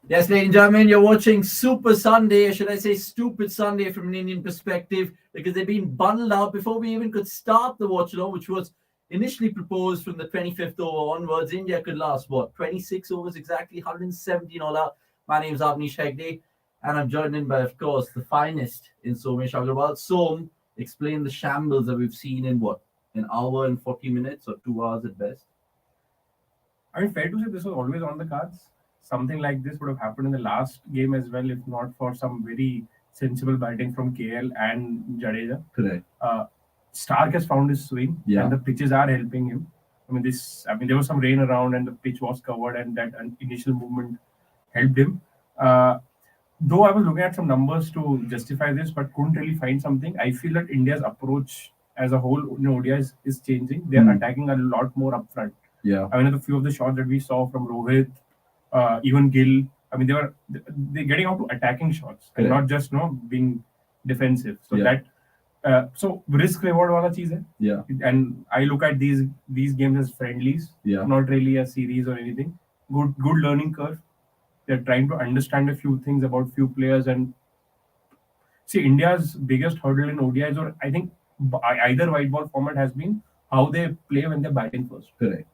Yes, ladies and gentlemen, you're watching Super Sunday, or should I say Stupid Sunday from an Indian perspective, because they've been bundled out before we even could start the watch along, which was initially proposed from the 25th over onwards. India could last, what, 26 overs exactly, 117 all out. My name is Avnish Hegde, and I'm joined in by, of course, the finest in Somesh Agarwal. Som, explain the shambles that we've seen in what, an hour and 40 minutes or 2 hours at best? I mean, fair to say this was always on the cards. Something like this would have happened in the last game as well, if not for some very sensible batting from KL and Jadeja. Correct. Stark has found his swing, and the pitches are helping him. There was some rain around, and the pitch was covered, and that initial movement helped him. Uh, though I was looking at some numbers to justify this, but couldn't really find something. I feel that India's approach as a whole in ODI is changing. They're attacking a lot more upfront. Yeah. I mean, a few of the shots that we saw from Rohit, even Gill. I mean, they're getting out to attacking shots and not just being defensive. So so risk reward wala cheez hai. Yeah. And I look at these games as friendlies, not really a series or anything. Good learning curve. They're trying to understand a few things about few players and see India's biggest hurdle in ODIs, or I think either white ball format has been how they play when they're batting first. Correct.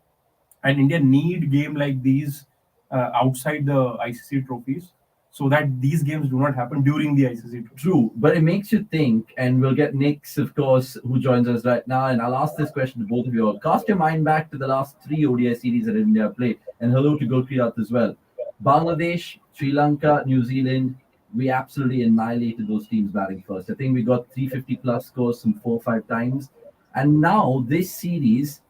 And India need game like these outside the ICC trophies so that these games do not happen during the ICC trophy. True, but it makes you think, and we'll get Nix, of course, who joins us right now, and I'll ask this question to both of you all. Cast your mind back to the last three ODI series that India played, and hello to Gurpreet as well. Bangladesh, Sri Lanka, New Zealand, we absolutely annihilated those teams batting first. I think we got 350 plus scores some 4 or 5 times, and now this series,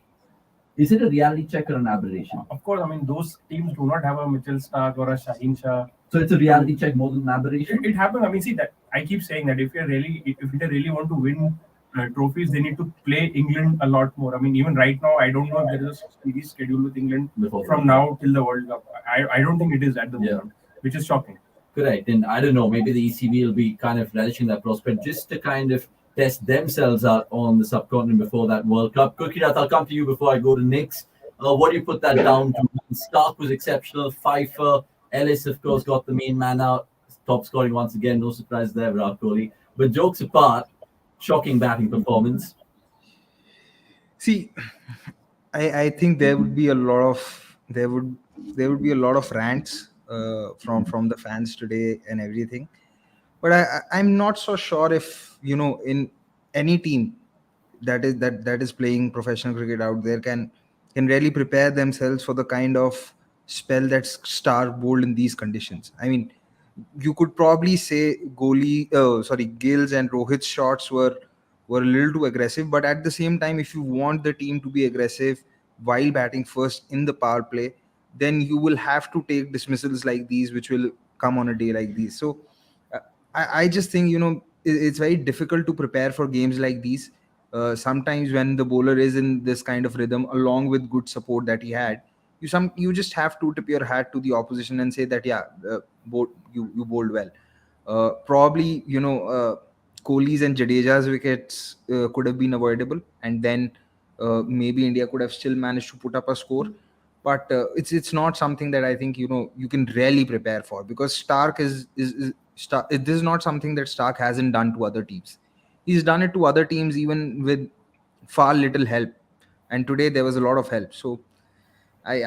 is it a reality check or an aberration? Of course, I mean, those teams do not have a Mitchell Stark or a Shaheen Shah. So it's a reality check more than an aberration? It happened. I mean, see, that I keep saying that if they really want to win trophies, they need to play England a lot more. I mean, even right now, I don't know if there is a series scheduled with England from now till the World Cup. I don't think it is at the moment, which is shocking. Correct. And I don't know, maybe the ECB will be kind of relishing that prospect just to kind of test themselves out on the subcontinent before that World Cup. Gurpreet, I'll come to you before I go to Nix. What do you put that down to? Stark was exceptional. Pfeiffer, Ellis, of course, got the main man out. Top scoring once again. No surprise there, Virat Kohli. But jokes apart, shocking batting performance. See, I think there would be a lot of rants from the fans today and everything, but I'm not so sure if in any team that is playing professional cricket out there can really prepare themselves for the kind of spell that Stark bowled in these conditions. I mean, you could probably say Gill's and Rohit's shots were a little too aggressive, but at the same time, if you want the team to be aggressive while batting first in the power play, then you will have to take dismissals like these, which will come on a day like these. So uh, I just think it's very difficult to prepare for games like these. Sometimes when the bowler is in this kind of rhythm, along with good support that he had, you just have to tip your hat to the opposition and say that you bowled well. Probably Kohli's and Jadeja's wickets could have been avoidable, and then maybe India could have still managed to put up a score. But it's not something that I think you can really prepare for, because Stark is Stark. This is not something that Stark hasn't done to other teams. He's done it to other teams even with far little help, and today there was a lot of help. So I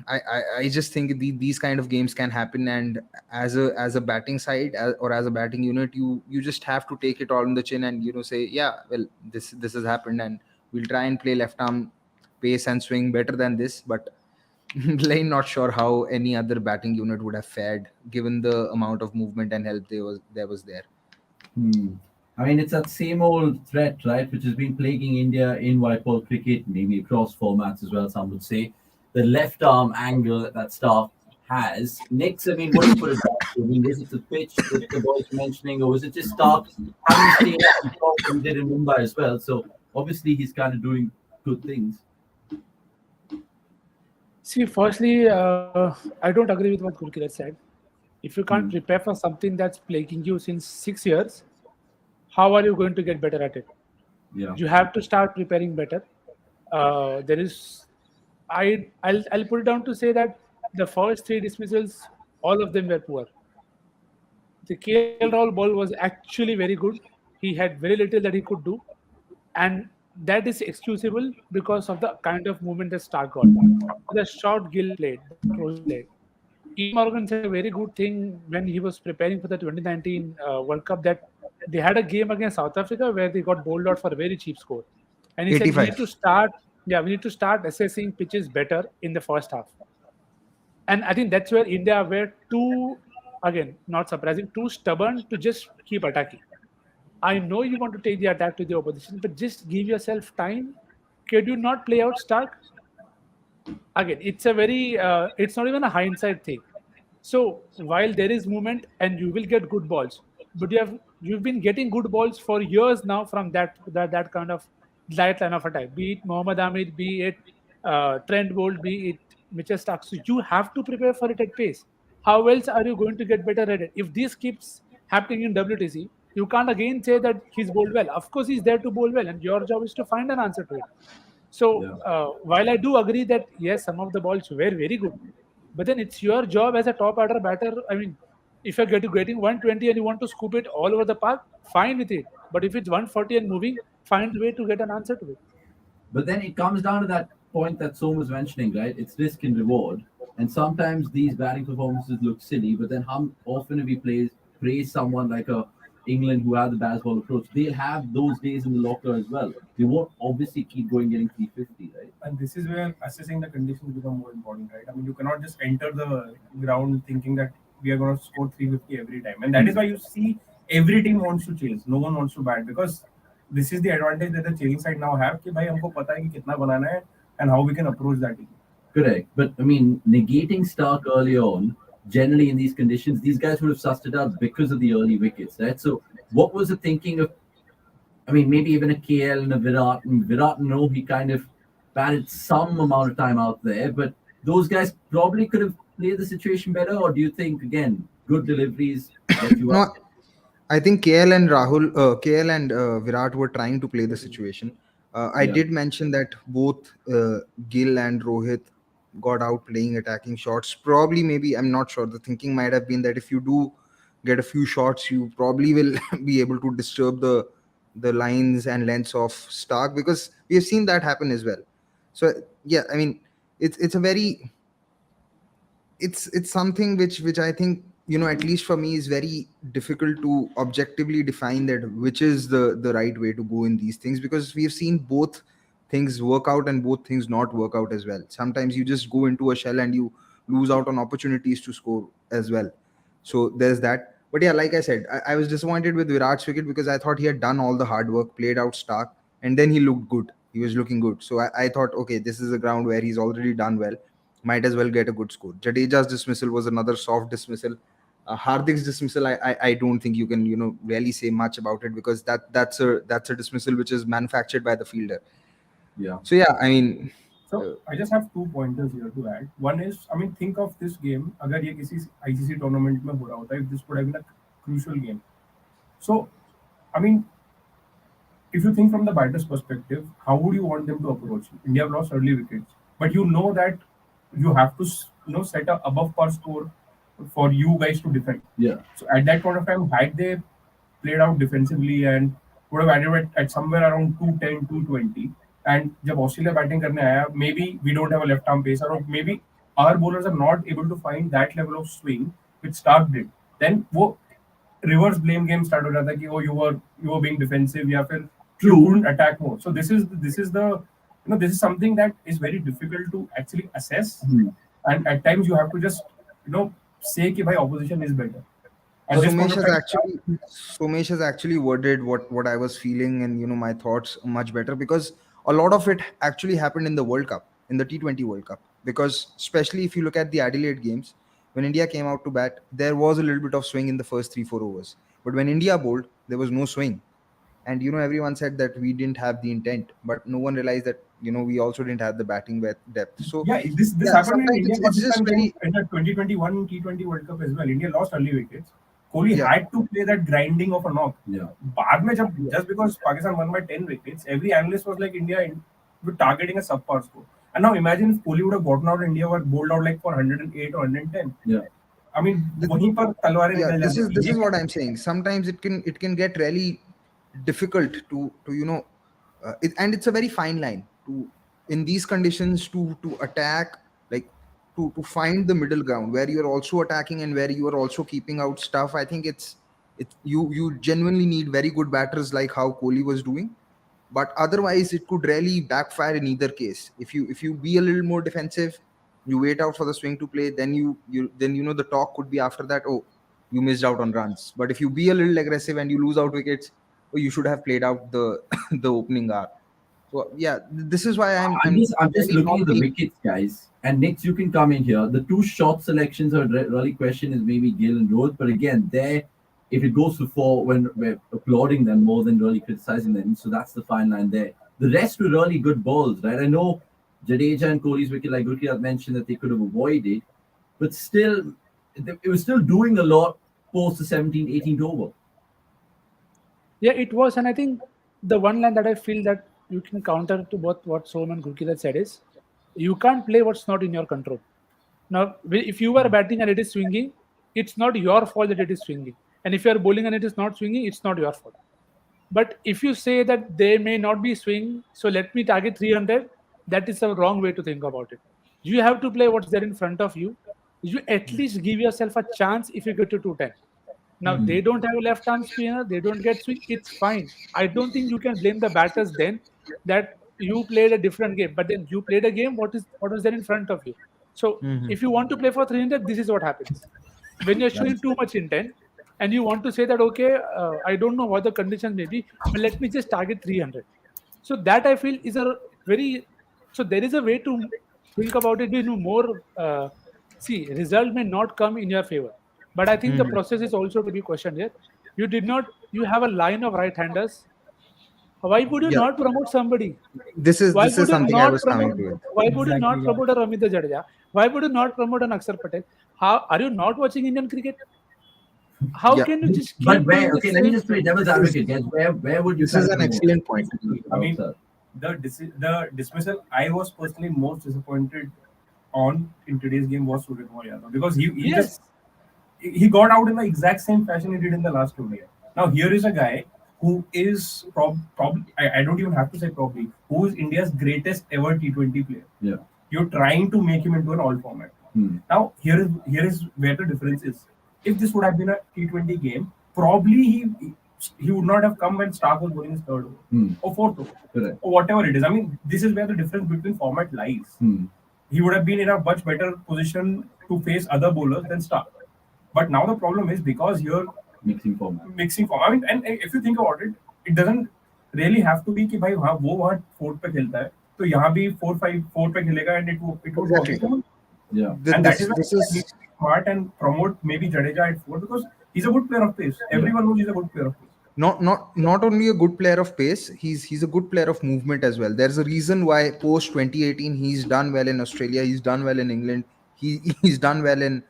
I just think these kind of games can happen, and as a batting side, or as a batting unit, you just have to take it all on the chin and say, yeah, well, this has happened, and we'll try and play left arm pace and swing better than this. But I'm not sure how any other batting unit would have fared given the amount of movement and help there was there. I mean, it's that same old threat, right, which has been plaguing India in white ball cricket, maybe across formats as well, some would say. The left arm angle that Stark has. Nix, I mean, what do you put it down to? I mean, was it the pitch that the boys were mentioning, or was it just Stark having stayed up and top and did in Mumbai as well? So obviously he's kind of doing good things. See, firstly, I don't agree with what Gurkirat said. If you can't prepare for something that's plaguing you since 6 years, how are you going to get better at it? Yeah. You have to start preparing better. I'll put it down to say that the first three dismissals all of them were poor. The KL Rahul ball was actually very good. He had very little that he could do, and that is excusable because of the kind of movement that Stark got. The shot Gill played, the shot Rohit played. Ian Morgan said a very good thing when he was preparing for the 2019 World Cup, that they had a game against South Africa where they got bowled out for a very cheap score, and he said we need to 85. start, yeah, we need to start assessing pitches better in the first half. And I think that's where India were too, again, not surprising, too stubborn to just keep attacking. I know you want to take the attack to the opposition, but just give yourself time. Could you not play out Stark? Again, it's a very, it's not even a hindsight thing. So while there is movement and you will get good balls, but you've been getting good balls for years now from that kind of light line of attack, be it Mohammad Amir, be it Trent Bolt, be it Mitchell Stark. So you have to prepare for it at pace. How else are you going to get better at it? If this keeps happening in WTC, you can't again say that he's bowled well. Of course, he's there to bowl well, and your job is to find an answer to it. So while I do agree that yes, some of the balls were very good, but then it's your job as a top order batter. I mean, if you're getting 120 and you want to scoop it all over the park, fine with it. But if it's 140 and moving, find a way to get an answer to it. But then it comes down to that point that Som was mentioning, right? It's risk and reward. And sometimes these batting performances look silly, but then how often have we praise someone like a England who have the baseball approach? They'll have those days in the locker as well. They won't obviously keep going getting 350, right? And this is where assessing the conditions become more important, right? I mean, you cannot just enter the ground thinking that we are going to score 350 every time. And that is why you see every team wants to chase. No one wants to bat, because this is the advantage that the chasing side now have कि भाई हमको पता है कि कितना बनाना है and how we can approach that team. Correct. But I mean, negating Stark early on, generally in these conditions, these guys would have sussed it out because of the early wickets, right? So what was the thinking of, I mean, maybe even a KL and a Virat? And Virat, no, he kind of batted some amount of time out there, but those guys probably could have played the situation better. Or do you think, again, good deliveries that you No, are? I think KL and Virat were trying to play the situation. I did mention that both Gill and Rohit got out playing attacking shots. Probably, maybe, I'm not sure. The thinking might have been that if you do get a few shots, you probably will be able to disturb the lines and lengths of Stark, because we have seen that happen as well. So yeah, I mean, it's a very it's something which I think, at least for me, is very difficult to objectively define that which is the right way to go in these things, because we have seen both things work out and both things not work out as well. Sometimes you just go into a shell and you lose out on opportunities to score as well. So there's that. But yeah, like I said, I was disappointed with Virat's wicket because I thought he had done all the hard work, played out Stark, and then he looked good. He was looking good. So I thought, okay, this is a ground where he's already done well. Might as well get a good score. Jadeja's dismissal was another soft dismissal. Hardik's dismissal, I don't think you can really say much about it, because that's a dismissal which is manufactured by the fielder. Yeah. So yeah, I mean. So I just have 2 pointers here to add. One is, I mean, think of this game. अगर ये किसी ICC tournament में हो रहा होता, if this would have been a crucial game. So, I mean, if you think from the batter's perspective, how would you want them to approach? India have lost early wickets, but you know that you have to set a above par score for you guys to defend. Yeah. So at that point of time, had they played out defensively and would have added at somewhere around 210, 220, and जब Australia batting करने आया, maybe we don't have a left arm pacer, or maybe our bowlers are not able to find that level of swing which Stark did. Then वो reverse blame game start हो जाता कि oh you were being defensive, या फिर you couldn't attack more. So this is this is something that is very difficult to actually assess, and at times you have to just say कि भाई opposition is better. Somesh has actually worded what I was feeling and my thoughts much better, because a lot of it actually happened in the World Cup, in the T20 World Cup, because especially if you look at the Adelaide games, when India came out to bat, there was a little bit of swing in the first 3-4 overs, but when India bowled, there was no swing. And everyone said that we didn't have the intent, but no one realized that we also didn't have the batting depth. So yeah, this happened in India. It's just in the 2021 T20 World Cup as well. India lost early wickets. Kohli had to play that grinding of a knock. Yeah. बाद में just because Pakistan won by 10 wickets, every analyst was like India were targeting a subpar score. And now imagine if Kohli would have gotten out, India were bowled out like for 108 or 110. Yeah. I mean, वहीं पर तलवारें Yeah, निकल this जाती is हैं. what I'm saying. Sometimes it can get really difficult to and it's a very fine line to, in these conditions, to attack, like to find the middle ground where you're also attacking and where you are also keeping out stuff. I think it's you genuinely need very good batters like how Kohli was doing, but otherwise it could really backfire in either case. If you be a little more defensive, you wait out for the swing to play, then the talk could be after that, oh, you missed out on runs. But if you be a little aggressive and you lose out wickets, oh, you should have played out the the opening hour. So yeah, this is why I'm just really looking not at the keen. wickets, guys. And Nix, you can come in here. The two shot selections are really question is maybe Gill and Rohit, but again, there, if it goes to four, when we're applauding them more than really criticizing them, so that's the fine line there. The rest were really good balls, right? I know Jadeja and Kohli's wicket, like Gurkirat mentioned, that they could have avoided, but still, it was still doing a lot post the 17th, 18th over. Yeah, it was, and I think the one line that I feel that you can counter to both what Som and Gurkirat said is, you can't play what's not in your control. Now, if you are batting and it is swinging, it's not your fault that it is swinging. And if you are bowling and it is not swinging, it's not your fault. But if you say that they may not be swinging, so let me target 300, that is a wrong way to think about it. You have to play what's there in front of you. You at least give yourself a chance if you get to 210. Now, they don't have a left arm spinner, they don't get swing, it's fine. I don't think you can blame the batters then that you played a different game, but then you played a game, what was there in front of you? So, if you want to play for 300, this is what happens. When you're showing too much intent and you want to say that, okay, I don't know what the conditions may be, but let me just target 300. So, that I feel is a very, so there is a way to think about it in a more, see, result may not come in your favor. But I think the process is also to be questioned here. You have a line of right-handers. Why would you Yeah, not promote somebody? this is Why this is would you something I not was coming promote? to it. Why would you Exactly, not yeah. promote a Ravindra Jadeja? Why would you not promote an Akshar Patel? How are you not watching Indian cricket? How Yeah, can you just But keep where? doing the Okay, let me same just play thing? devil's advocate, guys. Where would you this is kind of an promote? excellent point. I mean, Sir. the dismissal I was personally most disappointed on in today's game was Surya Kumar Yadav, because Yes. he got out in the exact same fashion he did in the last ODI. Now here is a guy who is probably, I don't even have to say probably, who is India's greatest ever T20 player. Yeah. You're trying to make him into an all format. Now here is where the difference is. If this would have been a T20 game, probably he would not have come when Stark was bowling his third over or fourth over. Correct. Or whatever it is. I mean, this is where the difference between format lies. He would have been in a much better position to face other bowlers than Stark. But now the problem is, because you're Mixing format. I mean, and if you think about it, it doesn't really have to be कि भाई हाँ वो वहाँ fourth पे खेलता है, तो यहाँ भी 4-5-4 पे खेलेगा, and it would work. Exactly. Yeah. And that is why This he is needs to be smart and promote maybe Jadeja at 4, because he's a good player of pace. Everyone knows he's a good player of pace. not only a good player of pace, he's a good player of movement as well. There's a reason why post 2018 he's done well in Australia, he's done well in England, he's done well in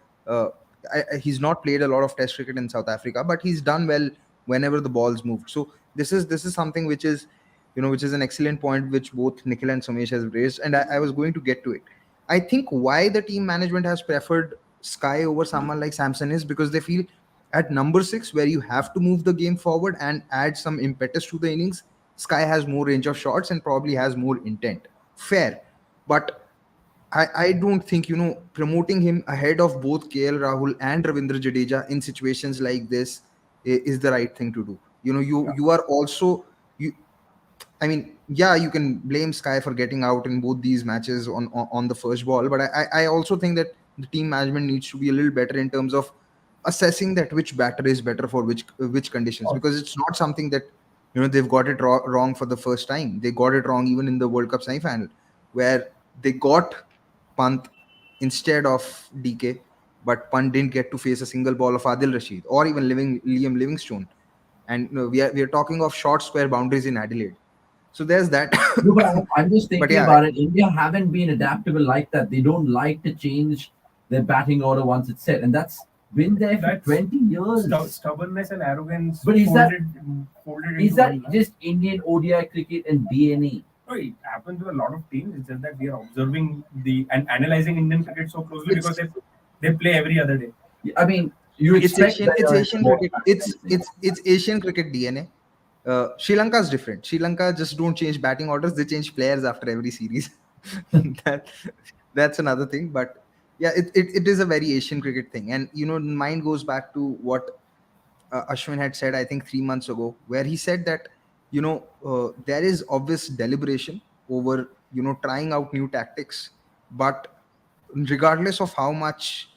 he's not played a lot of test cricket in South Africa, but he's done well whenever the ball's moved. So this is something which is which is an excellent point which both Nikhil and Somesh has raised, and I was going to get to it. I think why the team management has preferred Sky over someone like Samson is because they feel at number 6, where you have to move the game forward and add some impetus to the innings, Sky has more range of shots and probably has more intent. Fair. But I don't think, promoting him ahead of both KL Rahul and Ravindra Jadeja in situations like this is the right thing to do. You are also, I mean, yeah, you can blame Sky for getting out in both these matches on the first ball, but I also think that the team management needs to be a little better in terms of assessing that which batter is better for which conditions, because it's not something that they've got it wrong for the first time. They got it wrong even in the World Cup semi-final, where they got Pant instead of DK, but Pant didn't get to face a single ball of Adil Rashid or even Liam Livingstone. And we are talking of short square boundaries in Adelaide. So there's that. No, but I'm just thinking yeah, about it. India haven't been adaptable like that. They don't like to change their batting order once it's set, and that's been there for 20 years. Stubbornness and arrogance. But is that into one, just Indian ODI cricket and DNA? No, it happens with a lot of teams. It's just that we are observing and analyzing Indian cricket so closely because they play every other day. I mean, you It's expect Asian. It's better Asian more cricket. than anything. It's Asian cricket DNA. Sri Lanka is different. Sri Lanka just don't change batting orders; they change players after every series. that that's another thing. But yeah, it is a very Asian cricket thing, and mine goes back to what Ashwin had said, I think 3 months ago, where he said that there is obvious deliberation over trying out new tactics, but regardless of how much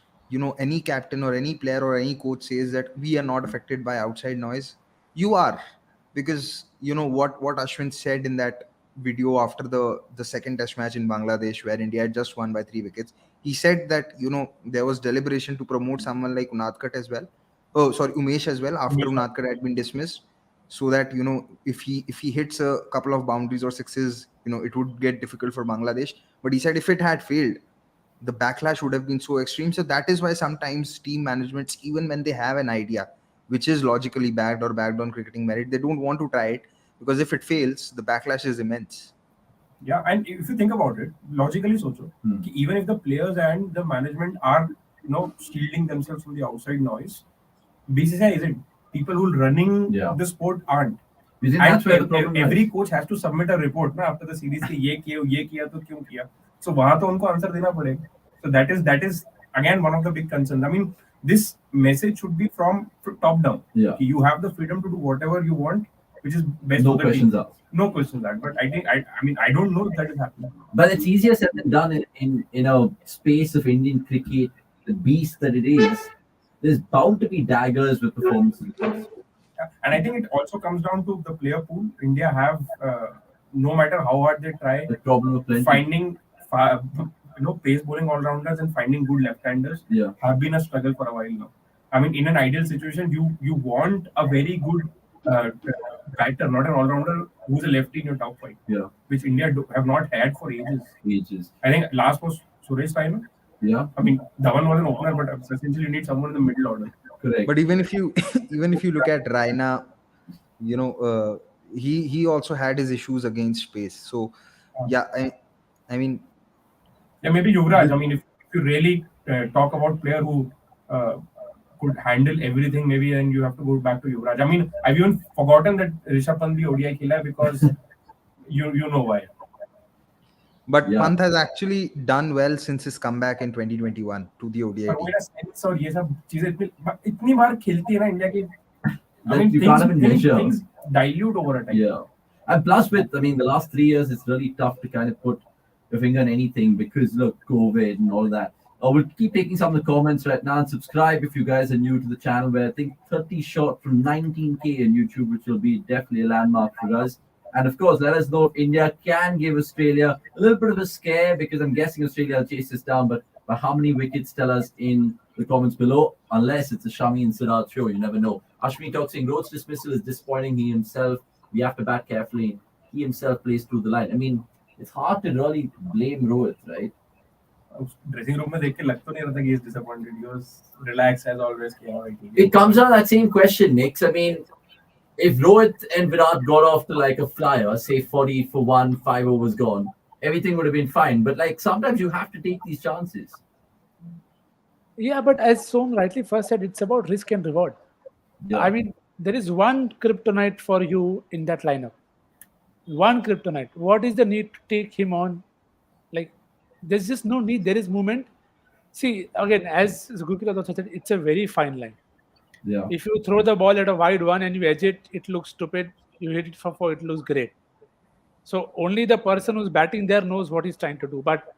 any captain or any player or any coach says that we are not affected by outside noise, you are, because what Ashwin said in that video after the second test match in Bangladesh where India had just won by 3 wickets. He said that there was deliberation to promote someone like Unadkat as well, oh sorry, Umesh as well, after Unadkat had been dismissed, so that if he hits a couple of boundaries or sixes, it would get difficult for Bangladesh. But he said if it had failed, the backlash would have been so extreme. So that is why sometimes team managements, even when they have an idea which is logically backed or backed on cricketing merit, they don't want to try it, because if it fails, the backlash is immense. Yeah, and if you think about it, logically so, even if the players and the management are shielding themselves from the outside noise, BCCI isn't. People who are running the sport aren't. You think And that's where the problem every lies? coach has to submit a report na, after the series कि ये किया तो क्यों किया. So वहाँ तो उनको answer देना पड़ेगा. So that is again one of the big concerns. I mean, this message should be from top down. Yeah. You have the freedom to do whatever you want, which is best No for the questions team. asked. No questions asked. But I think I don't know if that is happening. But it's easier said than done in a space of Indian cricket, the beast that it is. There's bound to be daggers with performances. Yeah. And I think it also comes down to the player pool. India have, no matter how hard they try, The problem of plenty. finding pace bowling all rounders and finding good left-handers have been a struggle for a while now. I mean, in an ideal situation, you want a very good batter, not an all-rounder who's a lefty in your top five. Yeah. Which India have not had for ages. Ages. I think last was Suresh Raina. Yeah. I mean, Dhawan was an opener, but essentially you need someone in the middle order. Correct. But even if you look at Raina, he also had his issues against pace. So yeah, I mean, yeah, maybe Yuvraj. I mean, if you really talk about player who could handle everything, maybe then you have to go back to Yuvraj. I mean, I've even forgotten that Rishabh Pant bhi ODI khela because you know why. But Pant has actually done well since his comeback in 2021 to the ODI team. Sense और ये सब चीजें इतनी बार खेलती है ना India की. I mean, you can't even measure. Things dilute over a time. Yeah. And plus with, I mean, the last 3 years, it's really tough to kind of put your finger on anything because, look, COVID and all that. We'll keep taking some of the comments right now and subscribe if you guys are new to the channel. Where I think 30 short from 19K on YouTube, which will be definitely a landmark for us. And of course, let us know if India can give Australia a little bit of a scare, because I'm guessing Australia will chase this down. But by how many wickets, tell us in the comments below, unless it's a Shami and Siddharth show. You never know. Ashmi talks saying Rohit's dismissal is disappointing. He himself, we have to bat carefully. He himself plays through the line. I mean, it's hard to really blame Rohit, right? Dressing room में देख के लग तो नहीं रहा था कि he is disappointed. He was relaxed as always. It comes down to that same question, Nix. I mean, if Rohit and Virat got off to like a flyer, say 40 for 1, 5 overs gone, everything would have been fine. But like sometimes you have to take these chances. Yeah, but as Som rightly first said, it's about risk and reward. Yeah. I mean, there is one kryptonite for you in that lineup. One kryptonite. What is the need to take him on? Like, there's just no need. There is movement. See, again, as Gurpreet also said, it's a very fine line. Yeah. If you throw the ball at a wide one and you edge it, it looks stupid. You hit it for 4, it looks great. So only the person who's batting there knows what he's trying to do. But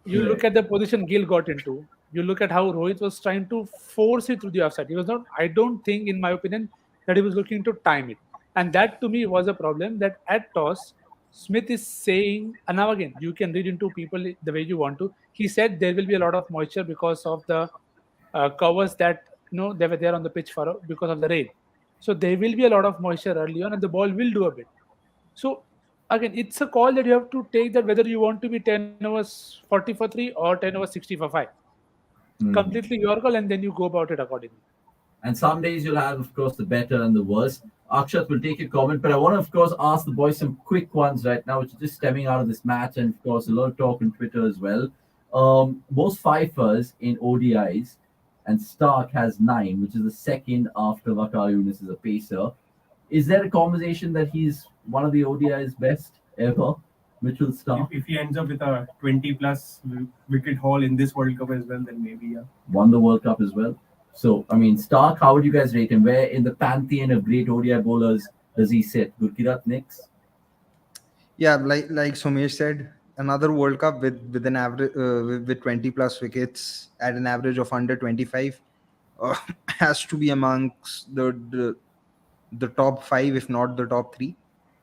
you look at the position Gill got into. You look at how Rohit was trying to force it through the offside. He was not, I don't think, in my opinion, that he was looking to time it. And that to me was a problem, that at toss, Smith is saying, and now again, you can read into people the way you want to. He said there will be a lot of moisture because of the covers that they were there on the pitch for because of the rain. So there will be a lot of moisture early on and the ball will do a bit. So again, it's a call that you have to take, that whether you want to be 10 overs 40 for 3 or 10 overs 60 for 5. Completely your call, and then you go about it accordingly. And some days you'll have, of course, the better and the worst. Akshat will take a comment, but I want to, of course, ask the boys some quick ones right now, which is just stemming out of this match, and of course, a lot of talk on Twitter as well. Most fifers in ODIs, and Stark has 9, which is the second after Waqar Younis as a pacer. Is there a conversation that he's one of the ODI's best ever, Mitchell Stark? If he ends up with a 20+ wicket haul in this World Cup as well, then maybe, yeah. Won the World Cup as well. So, I mean, Stark, how would you guys rate him? Where in the pantheon of great ODI bowlers does he sit? Gurkirat next? Yeah, like Somesh said, another World Cup with an average with 20+ wickets at an average of under 25 has to be amongst the top 5, if not the top 3.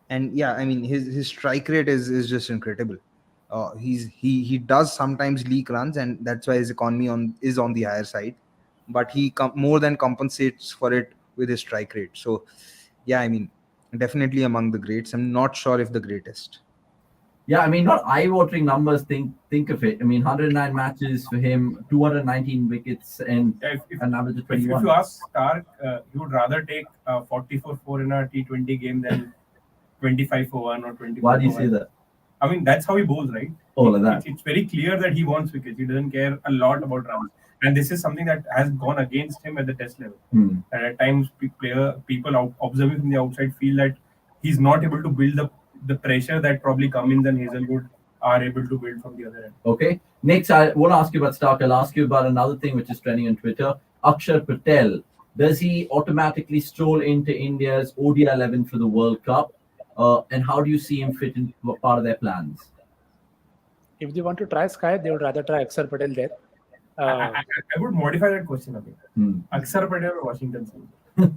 And yeah, I mean his strike rate is just incredible. He does sometimes leak runs, and that's why his economy is on the higher side. But he more than compensates for it with his strike rate. So yeah, I mean, definitely among the greats. I'm not sure if the greatest. Yeah, I mean, not eye-watering numbers. Think of it. I mean, 109 matches for him, 219 wickets, and an average of 21. If you ask Stark, he would rather take 44 in a T20 game than 25 for 1 or 24. Why do you say that? I mean, that's how he bowls, right? Oh, like that. It's very clear that he wants wickets. He doesn't care a lot about runs. And this is something that has gone against him at the test level. And at times, people observing from the outside feel that he's not able to build the pressure that probably Cummins and Hazelwood are able to build from the other end. Okay. Next, I won't ask you about Stark. I'll ask you about another thing which is trending on Twitter. Akshar Patel. Does he automatically stroll into India's ODI 11 for the World Cup? And how do you see him fit in part of their plans? If they want to try Sky, they would rather try Akshar Patel there. I would modify that question a bit. Akshar Patel or Washington Sundar?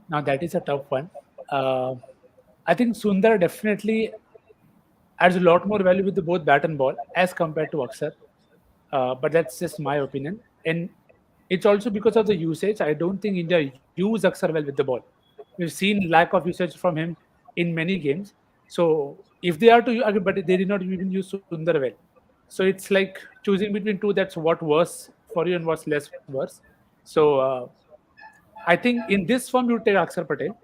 Now that is a tough one. I think Sundar definitely adds a lot more value with the both bat and ball as compared to Akshar. But that's just my opinion. And it's also because of the usage. I don't think India use Akshar well with the ball. We've seen lack of usage from him in many games. So if they are to, but they did not even use Sundar well. So it's like choosing between two. That's what worse for you and what's less worse. So I think in this form you take Akshar Patel.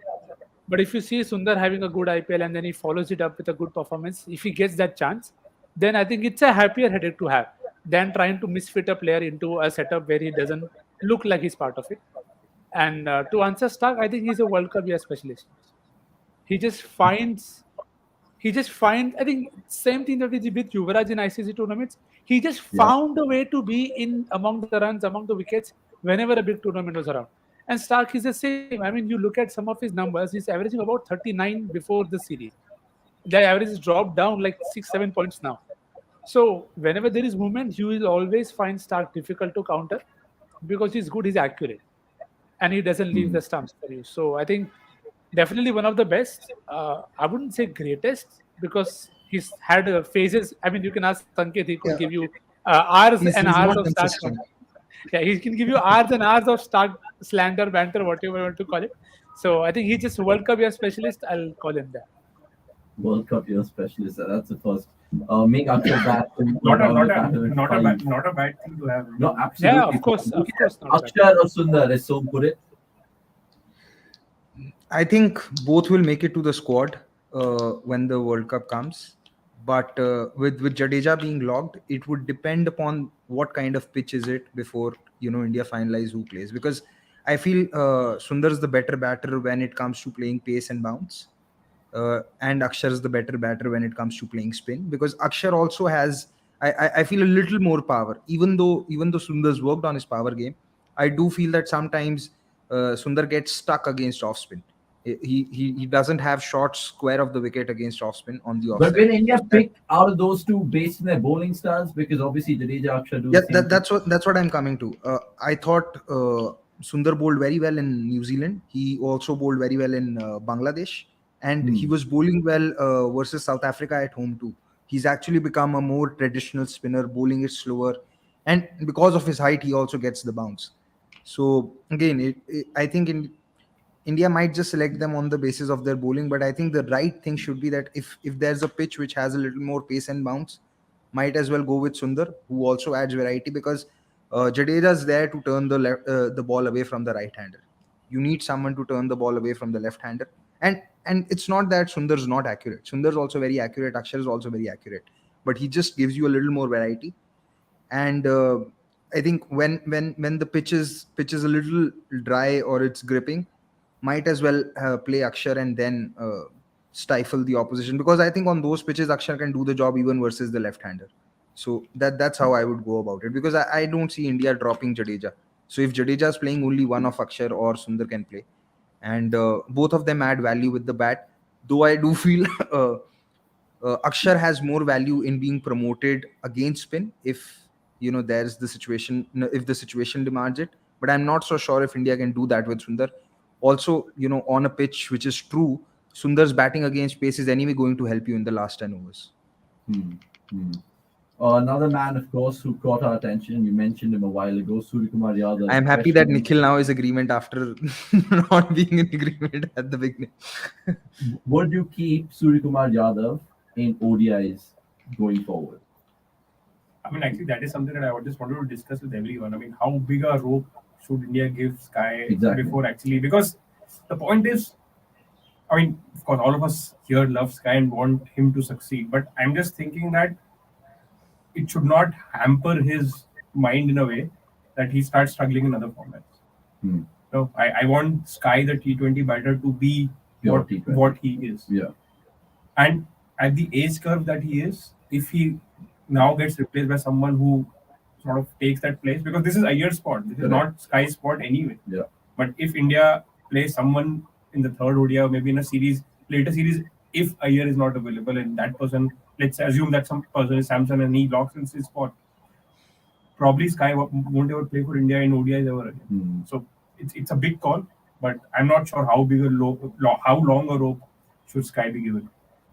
But if you see Sundar having a good IPL and then he follows it up with a good performance, if he gets that chance, then I think it's a happier headache to have than trying to misfit a player into a setup where he doesn't look like he's part of it. And to answer Stark, I think he's a World Cup year specialist. He just finds, I think, same thing that we did with Yuvraj in ICC tournaments. He just found a way to be in among the runs, among the wickets, whenever a big tournament was around. And Stark is the same. I mean, you look at some of his numbers, he's averaging about 39 before the series. The average has dropped down like 6-7 points now. So whenever there is movement, you will always find Stark difficult to counter because he's good, he's accurate. And he doesn't leave the stumps for you. So I think definitely one of the best. I wouldn't say greatest because he's had phases. I mean, you can ask Sanket, he could give you hours and hours of Stark. Yeah, he can give you hours and hours of Stark slander, banter, whatever you want to call it. So I think he's just World Cup year specialist. I'll call him that. World Cup year specialist. That's the first. Make Akshar bat. Not a bad thing to have. No, absolutely. Yeah, of course. Akshar or Sundar, as so put it. I think both will make it to the squad when the World Cup comes. But with Jadeja being logged, it would depend upon what kind of pitch is it before India finalize who plays. Because I feel Sundar is the better batter when it comes to playing pace and bounce, and Akshar is the better batter when it comes to playing spin. Because Akshar also has, I feel, a little more power. Even though Sundar's worked on his power game, I do feel that sometimes Sundar gets stuck against off spin. He doesn't have shots square of the wicket against off spin on the offside. But when India pick out of those two based on their bowling styles, because obviously Jadeja, Akshar do. Yeah, that's what I'm coming to. I thought Sundar bowled very well in New Zealand. He also bowled very well in Bangladesh, and he was bowling well versus South Africa at home too. He's actually become a more traditional spinner, bowling it slower, and because of his height, he also gets the bounce. So again, I think India might just select them on the basis of their bowling, but I think the right thing should be that if there's a pitch which has a little more pace and bounce, might as well go with Sundar, who also adds variety, because Jadeja is there to turn the ball away from the right-hander. You need someone to turn the ball away from the left-hander, and it's not that Sundar's not accurate. Sundar's also very accurate. Akshar is also very accurate, but he just gives you a little more variety. And I think when the pitch is a little dry or it's gripping, might as well play Akshar and then stifle the opposition, because I think on those pitches Akshar can do the job even versus the left-hander. So that's how I would go about it, because I don't see India dropping Jadeja. So if Jadeja is playing, only one of Akshar or Sundar can play, and both of them add value with the bat. Though I do feel Akshar has more value in being promoted against spin if there's the situation, if the situation demands it. But I'm not so sure if India can do that with Sundar. Also, on a pitch which is true, Sundar's batting against pace is anyway going to help you in the last 10 overs. Another man, of course, who caught our attention, you mentioned him a while ago, Suryakumar Yadav. I'm happy that Nikhil now is agreement after not being in agreement at the beginning. Would you keep Suryakumar Yadav in ODIs going forward? I mean, actually, that is something that I just wanted to discuss with everyone. I mean, how big a rope should India give Sky before actually? Because the point is, I mean, of course, all of us here love Sky and want him to succeed. But I'm just thinking that it should not hamper his mind in a way that he starts struggling in other formats. So I want Sky, the T20 batter, to be what he is. Yeah. And at the age curve that he is, if he now gets replaced by someone who sort of takes that place, because this is Iyer's spot, this is not Sky's spot anyway. Yeah. But if India plays someone in the third ODI or maybe in a later series, if Iyer is not available and that person, let's assume that some person is Samson and he locks in his spot, probably Sky won't ever play for India in ODIs ever again. So it's a big call, but I'm not sure how long a rope should Sky be given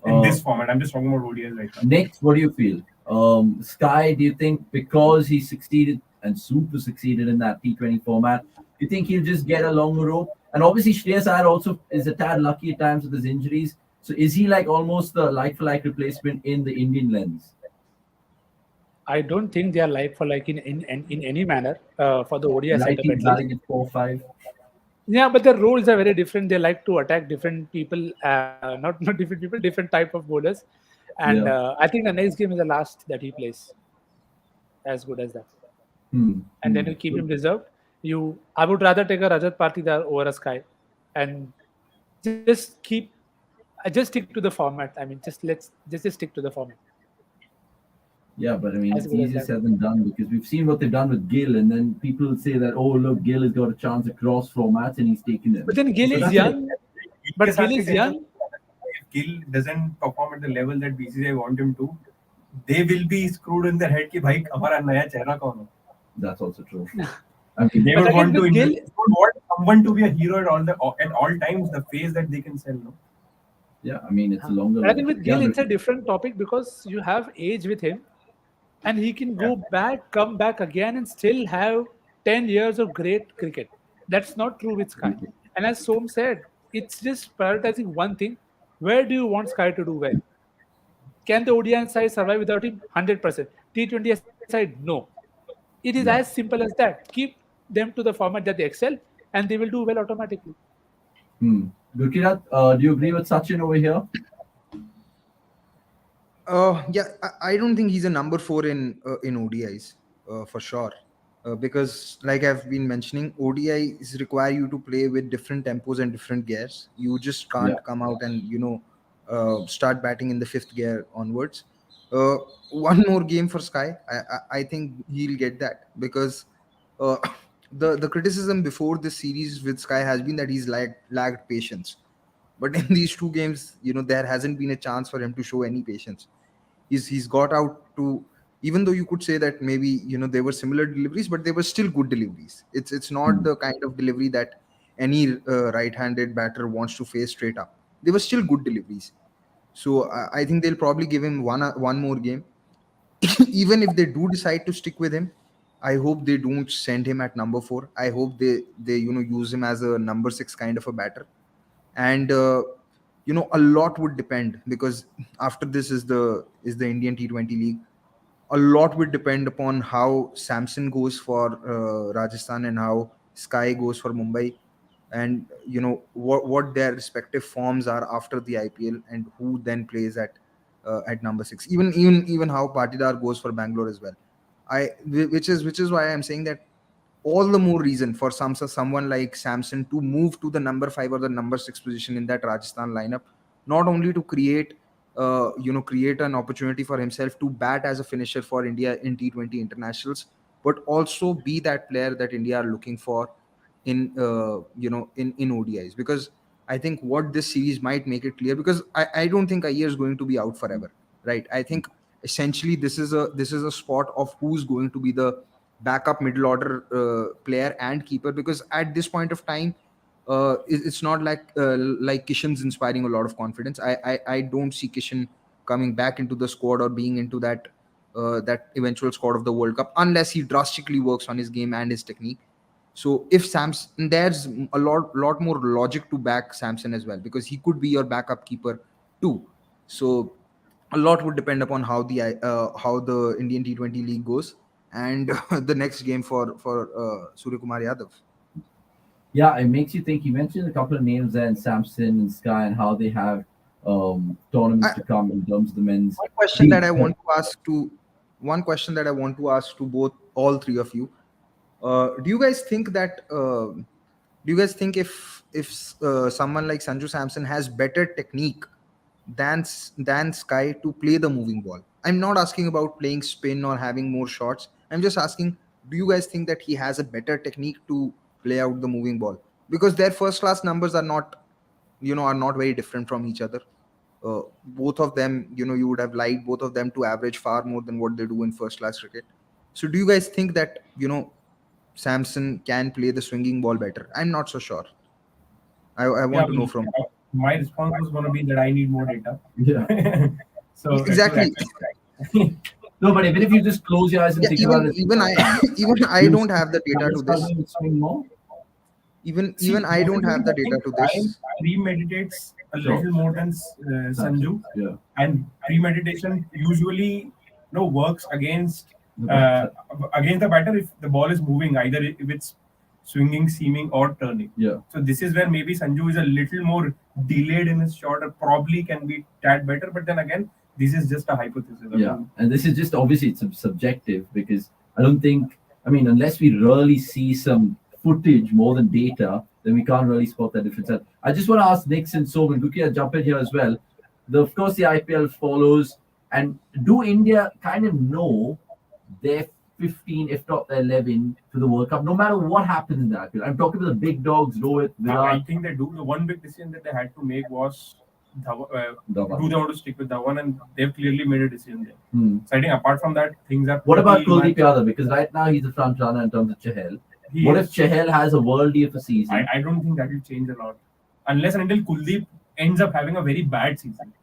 in this format. I'm just talking about ODIs right now. Next, what do you feel? Sky, do you think because he succeeded and super succeeded in that T20 format, do you think he'll just get a longer rope? And obviously Shreyas Iyer also is a tad lucky at times with his injuries. So is he like almost the like-for-like replacement in the Indian lens? I don't think they are like for like in any manner for the ODI setup. Batting at 4-5. Yeah, but their roles are very different. They like to attack different people, not different people, different type of bowlers. And I think the next game is the last that he plays. As good as that. And then you keep him reserved. I would rather take a Rajat Patidar over a Sky, and just stick to the format. I mean, just stick to the format. Yeah, but I mean, it's easier said than done, because we've seen what they've done with Gill, and then people say that, oh, look, Gill has got a chance across formats and he's taken it. But then Gill is young. But Gill is young. If Gill doesn't perform at the level that BCCI want him to, they will be screwed in their head कि भाई हमारा नया चेहरा कौन है? That's also true. I mean, they would want someone to be a hero at all times, the face that they can sell. No? Yeah, I mean, it's a longer. I think with Gill, it's a different topic because you have age with him, and he can go back, come back again, and still have 10 years of great cricket. That's not true with Sky. And as Som said, it's just prioritizing one thing. Where do you want Sky to do well? Can the ODI side survive without him? 100%. T20 side, no. It is as simple as that. Keep them to the format that they excel, and they will do well automatically. Gurkirat, do you agree with Sachin over here? Yeah, I don't think he's a number 4 in ODIs for sure. Because like I've been mentioning, ODIs require you to play with different tempos and different gears. You just can't come out and start batting in the 5th gear onwards. One more game for Sky, I think he'll get that, because the criticism before this series with Sky has been that he's lagged patience. But in these 2 games, there hasn't been a chance for him to show any patience. He's got out to, even though you could say that maybe there were similar deliveries, but they were still good deliveries. It's not the kind of delivery that any right-handed batter wants to face straight up. They were still good deliveries. So I think they'll probably give him one more game. Even if they do decide to stick with him, I hope they don't send him at number 4. I hope they use him as a number 6 kind of a batter. And a lot would depend, because after this is the Indian T20 League. A lot would depend upon how Samson goes for Rajasthan and how Sky goes for Mumbai, and what their respective forms are after the IPL, and who then plays at number 6. Even how Patidar goes for Bangalore as well. which is why I'm saying that all the more reason for someone like Samson to move to the number 5 or the number 6 position in that Rajasthan lineup, not only to create create an opportunity for himself to bat as a finisher for India in T20 internationals, but also be that player that India are looking for in in ODIs. Because I think what this series might make it clear, because I don't think Iyer is going to be out forever, right? I think essentially this is a spot of who's going to be the backup middle order player and keeper, because at this point of time it's not like Kishan's inspiring a lot of confidence. I don't see Kishan coming back into the squad or being into that eventual squad of the World Cup unless he drastically works on his game and his technique. So if Samson, there's a lot more logic to back Samson as well, because he could be your backup keeper too. So a lot would depend upon how the Indian T20 league goes and the next game for Surya Kumar Yadav. Yeah, it makes you think. You mentioned a couple of names there, and Samson and Sky, and how they have tournaments to come in terms of the men's. One question that I want to ask to all three of you. Do you guys think if someone like Sanju Samson has better technique than Sky to play the moving ball? I'm not asking about playing spin or having more shots. I'm just asking, do you guys think that he has a better technique to play out the moving ball? Because their first class numbers are not very different from each other. Both of them, you would have liked both of them to average far more than what they do in first class cricket. So do you guys think that Samson can play the swinging ball better? I'm not so sure. I want to know from my response was going to be that I need more data. Yeah. So exactly. No, but even if you just close your eyes and think about it, even I don't have the data to this. Even I don't have the data to this. Premeditates a little more than Sanju. Yeah. And premeditation usually works against the batter if the ball is moving, either if it's swinging, seaming, or turning. Yeah. So this is where maybe Sanju is a little more delayed in his shot, or probably can be tad better. But then again, this is just a hypothesis. Yeah, and this is just obviously it's subjective, because I don't think, unless we really see some footage more than data, then we can't really spot that difference. I just want to ask Nix and Soman, Gukia, jump in here as well. Of course, the IPL follows, and do India kind of know their 15, if not their 11, to the World Cup, no matter what happens in the IPL? I'm talking about the big dogs, Rohit, Virat. I think they do. The one big decision that they had to make was do they want to stick with Dhawan, and they've clearly made a decision there. So I think apart from that, things are. What about Kuldeep Yadav? Because right now he's the front runner in terms of Chahal. What if Chahal has a worldie of a season? I don't think that will change a lot, unless and until Kuldeep ends up having a very bad season.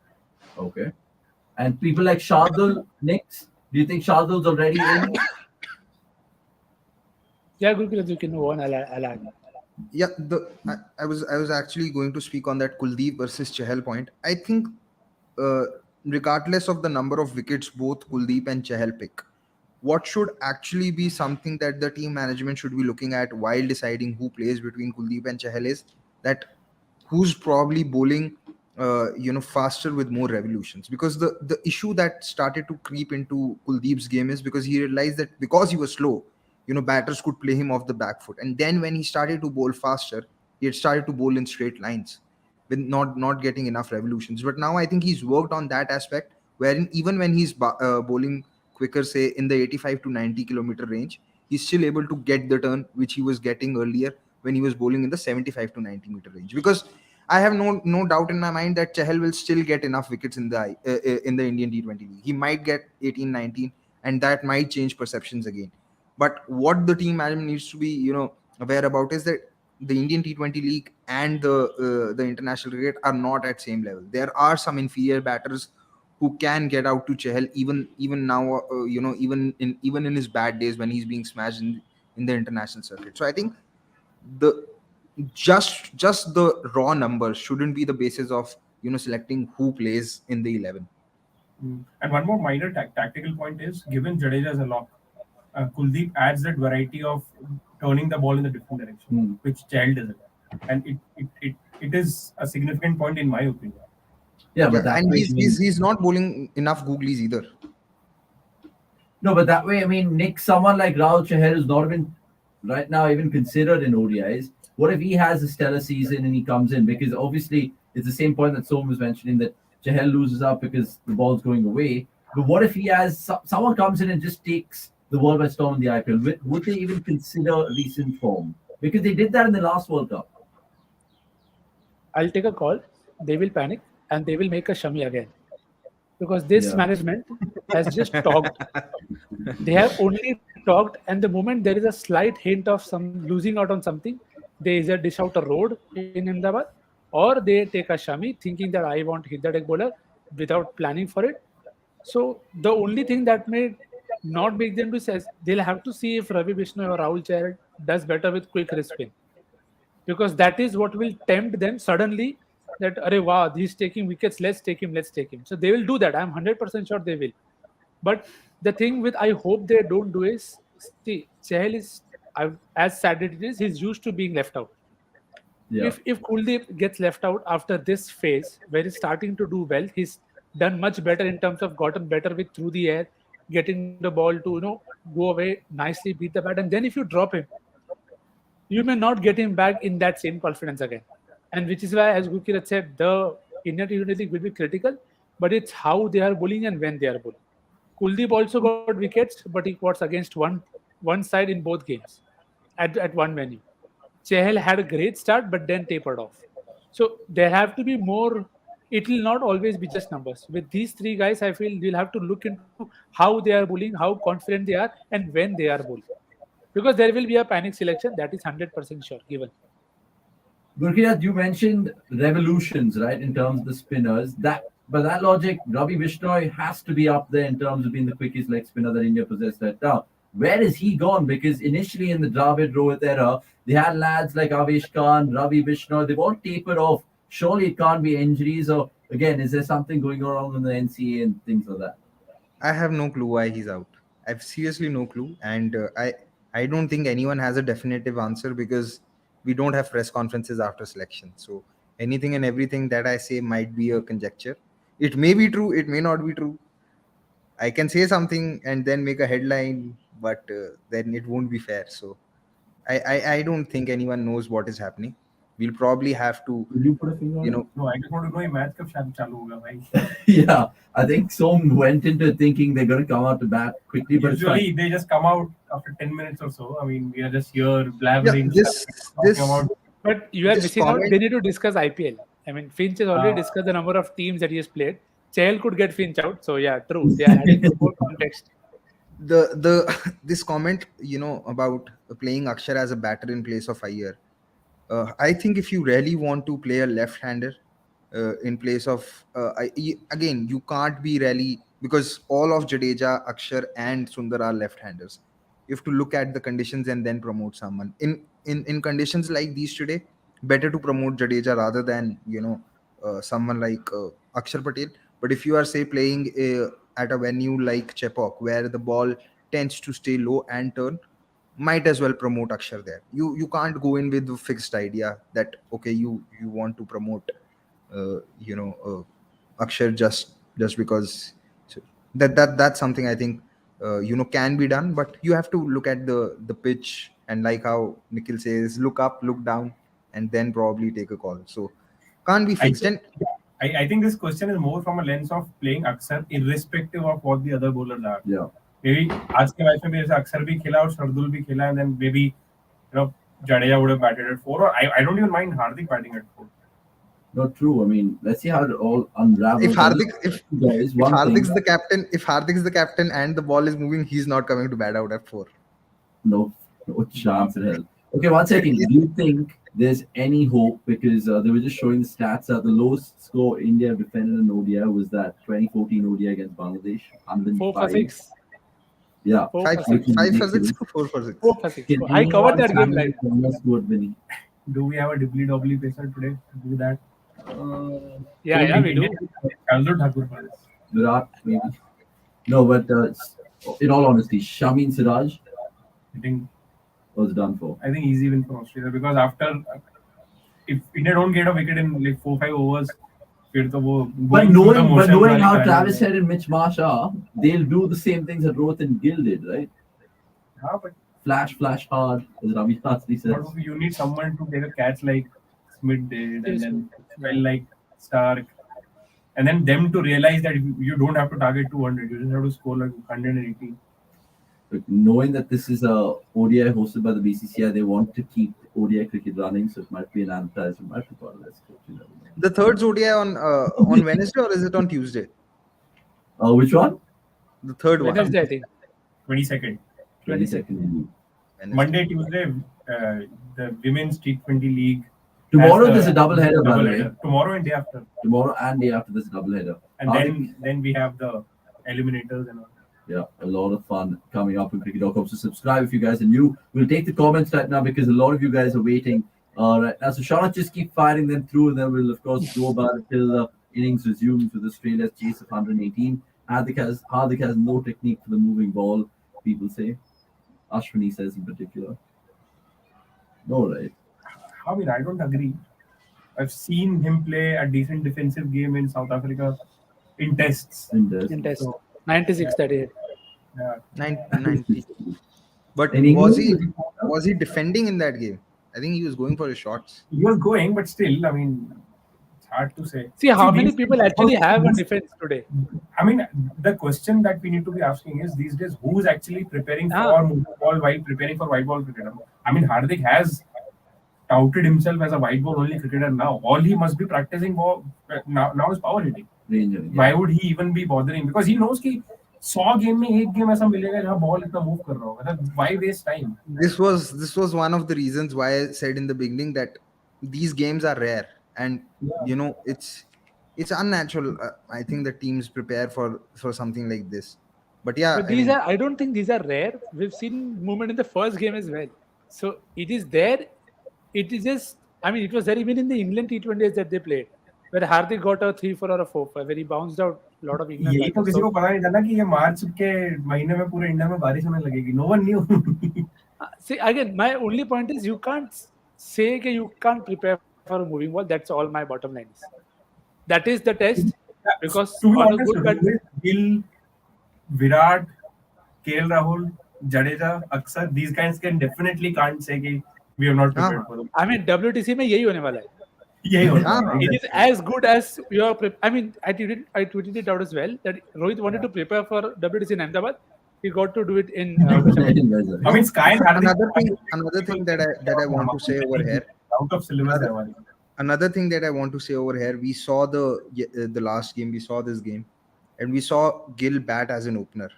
Okay. And people like Shardul, Nix, do you think Shardul's already in? Yeah, Gurpreet, you can go on. I'll add. Yeah, I was actually going to speak on that Kuldeep versus Chahal point. I think regardless of the number of wickets both Kuldeep and Chahal pick, what should actually be something that the team management should be looking at while deciding who plays between Kuldeep and Chahal is that who's probably bowling faster with more revolutions. Because the issue that started to creep into Kuldeep's game is because he realized that because he was slow, batters could play him off the back foot. And then when he started to bowl faster, he had started to bowl in straight lines with not getting enough revolutions. But now I think he's worked on that aspect, wherein even when he's bowling quicker, say in the 85 to 90 kilometer range, he's still able to get the turn which he was getting earlier when he was bowling in the 75 to 90 meter range. Because I have no doubt in my mind that Chahal will still get enough wickets in the Indian T20 league. He might get 18, 19, and that might change perceptions again. But what the team management needs to be, aware about is that the Indian T20 league and the international cricket are not at same level. There are some inferior batters who can get out to Chahal even now, even in his bad days when he's being smashed in the international circuit. So I think just the raw numbers shouldn't be the basis of selecting who plays in the 11. And one more minor tactical point is, given Jadeja as a lock, Kuldeep adds that variety of turning the ball in the different direction, which Chahal doesn't. And it is a significant point in my opinion. Yeah, but and he's not bowling enough googlies either. No, but that way, I mean, Nick, someone like Rahul Chahar is not even right now even considered in ODIs. What if he has a stellar season and he comes in? Because obviously, it's the same point that Som was mentioning that Chahar loses out because the ball's going away. But what if he has someone comes in and just takes the world by storm in the IPL? Would they even consider recent form? Because they did that in the last World Cup. I'll take a call. They will panic and they will make a Shami again. Because this management has just talked. They have only talked, and the moment there is a slight hint of some losing out on something, they either dish out a road in Ahmedabad or they take a Shami thinking that I want hit the deck bowler without planning for it. So the only thing that may not make them to say, they'll have to see if Ravi Bishnoi or Rahul Chahar does better with quick wrist spin, because that is what will tempt them suddenly that, Arey, wow, he's taking wickets, let's take him. So they will do that. I'm 100% sure they will. But the thing with I hope they don't do is, see, Chahal is, as sad it is, he's used to being left out. Yeah. If Kuldeep gets left out after this phase where he's starting to do well, he's done much better in terms of gotten better with through the air, getting the ball to go away nicely, beat the bat, and then if you drop him, you may not get him back in that same confidence again. And which is why, as Gurkirat said, the Indian T20 League will be critical, but it's how they are bowling and when they are bowling. Kuldeep also got wickets, but he was against one side in both games at one venue. Chahal had a great start, but then tapered off. So there have to be more. It will not always be just numbers. With these three guys, I feel we'll have to look into how they are bowling, how confident they are, and when they are bowling. Because there will be a panic selection, that is 100% sure, given. Gurkirat, you mentioned revolutions, right, in terms of the spinners. By that logic, Ravi Bishnoi has to be up there in terms of being the quickest leg spinner that India possessed right now. Where is he gone? Because initially in the Dravid Rohit era, they had lads like Avesh Khan, Ravi Bishnoi, they've all tapered off. Surely it can't be injuries, or again, is there something going wrong in the NCA and things like that? I have no clue why he's out. I've seriously no clue, and I don't think anyone has a definitive answer because we don't have press conferences after selection. So anything and everything that I say might be a conjecture. It may be true, it may not be true. I can say something and then make a headline, but then it won't be fair. So I don't think anyone knows what is happening. We'll probably have to, Will you put a finger on you know, No, I just want to know ये match कब चालू होगा भाई. Yeah, I think Som went into thinking they're going to come out to bat quickly, but it's Usually fine. they just come out after 10 minutes or so. I mean, we are just here blabbering. this talking about But you are This missing out. comment- They need to discuss IPL. I mean, Finch has already discussed the number of teams that he has played. Chahal could get Finch out. So yeah, true. They are adding more context. the this comment, about playing Akshar as a batter in place of Iyer. I think if you really want to play a left-hander in place of again, you can't be really, because all of Jadeja, Akshar, and Sundar are left-handers. You have to look at the conditions and then promote someone. In conditions like these today, better to promote Jadeja rather than someone like Akshar Patel. But if you are, say, playing at a venue like Chepauk, where the ball tends to stay low and turn, might as well promote Akshar there. You can't go in with the fixed idea that okay, you want to promote Akshar just because. So that's something I think can be done, but you have to look at the pitch, and like how Nikhil says, look up, look down, and then probably take a call. So can't be fixed. I think this question is more from a lens of playing Akshar irrespective of what the other bowlers are. Yeah. Maybe आज के match में मेरे से अक्षर भी खेला और शार्दुल भी खेला, and then maybe Jadeja would have batted at 4, or I don't even mind Hardik batting at 4. Not true. I mean, let's see how it all unravels. If Guys, one Hardik's thing, the captain and the ball is moving, he's not coming to bat out at 4. no chance in hell. Okay, one second. Do you think there's any hope? Because they were just showing the stats that the lowest score India defended in ODI was that 2014 ODI against Bangladesh, 4 for 105. 6. Yeah. 4 5 for 6. 5 for 6, 4 for 6. 4 for 6. Can I covered that game anyone live. almost good winning? Do we have a dibbly-dobbly pacer today to do that? Yeah, we do. Shardul Thakur for this. Virat, maybe. No, but in all honesty, Shamin Siraj I think was done for. easy win for Australia, because after if India don't get a wicket in like 4-5 overs, फिर तो वो But going through the knowing motions वाली how कहानी Travis है. Head and Mitch Marsh are, they'll do the same things that Rohit and Gill did, right? हाँ, but Flash hard, as Ravi Shastri says. but you need someone to take a catch like Smith did, and then Yeah. fell like Stark, and then them to realize that you don't have to target 200, you just have to score like 180. But knowing that this is a ODI hosted by the BCCI, they want to keep ODI cricket running, so it might be an advertisement. Might be part of that script, you never know. The third ODI on Wednesday, or is it on Tuesday? Which one? The third one. Wednesday, I think. 22nd. 22nd. Wednesday. Monday, Tuesday, the Women's T20 League. Tomorrow has there's a double header, by the way. Double-header. Tomorrow and day after. Tomorrow and day after this double header. And then we have the eliminators and all. Yeah, a lot of fun coming up on cricket.com. So subscribe if you guys are new. We'll take the comments right now because a lot of you guys are waiting right now. So Shauna, just keep firing them through, and then we'll of course go about it till the innings resumes with Australia's chase of 118. Hardik has no technique for the moving ball, people say. Ashwini says in particular. No, right? I mean, I don't agree. I've seen him play a decent defensive game in South Africa in tests. In test. So, 96 that is. yeah. 90. But In was England? he defending in that game? I think he was going for his shots. He was going, but still, I mean, it's hard to say. See, how many these people days- actually have a defense today? I mean, the question that we need to be asking is these days, who is actually preparing Ah. for moving ball while preparing for white ball cricket? I mean, Hardik has touted himself as a white ball only cricketer now. All he must be practicing for now is power hitting. Range, yeah. Why would he even be bothering? Because he knows कि 100 game में एक game ऐसा मिलेगा जहाँ ball इतना move कर रहा होगा. Why waste time? This was one of the reasons why I said in the beginning that these games are rare, and you know it's unnatural. I think the teams prepare for something like this. But yeah, But these are, I don't think these are rare. We've seen movement in the first game as well. So it is there. It is just, I mean, it was there even in the England T20s that they played, where Hardik got a 3-4 or a 4-5, where he bounced out a lot of England. यही तो batters. किसी को पता नहीं था ना कि ये मार्च के महीने में पूरे इंडिया में बारिश होने लगेगी. No one knew. See, again, my only point is you can't say that you can't prepare for a moving ball. That's all my bottom line is. That is the test. Because to be on a honest, good bat- Rohit, Gill, Virat, KL Rahul, Jadeja, Aksar, these guys can't say कि we are not prepared for them. I mean, WTC में यही होने वाला है. यही होना हाँ. है. It is as good as your I mean, I tweeted it out as well that Rohit wanted to prepare for WTC in Ahmedabad. He got to do it in. I mean, Sky and Hardik. Another thing that I want to say over here. Out of syllabus. Another thing that I want to say over here, we saw the last game, we saw this game, and we saw Gill bat as an opener.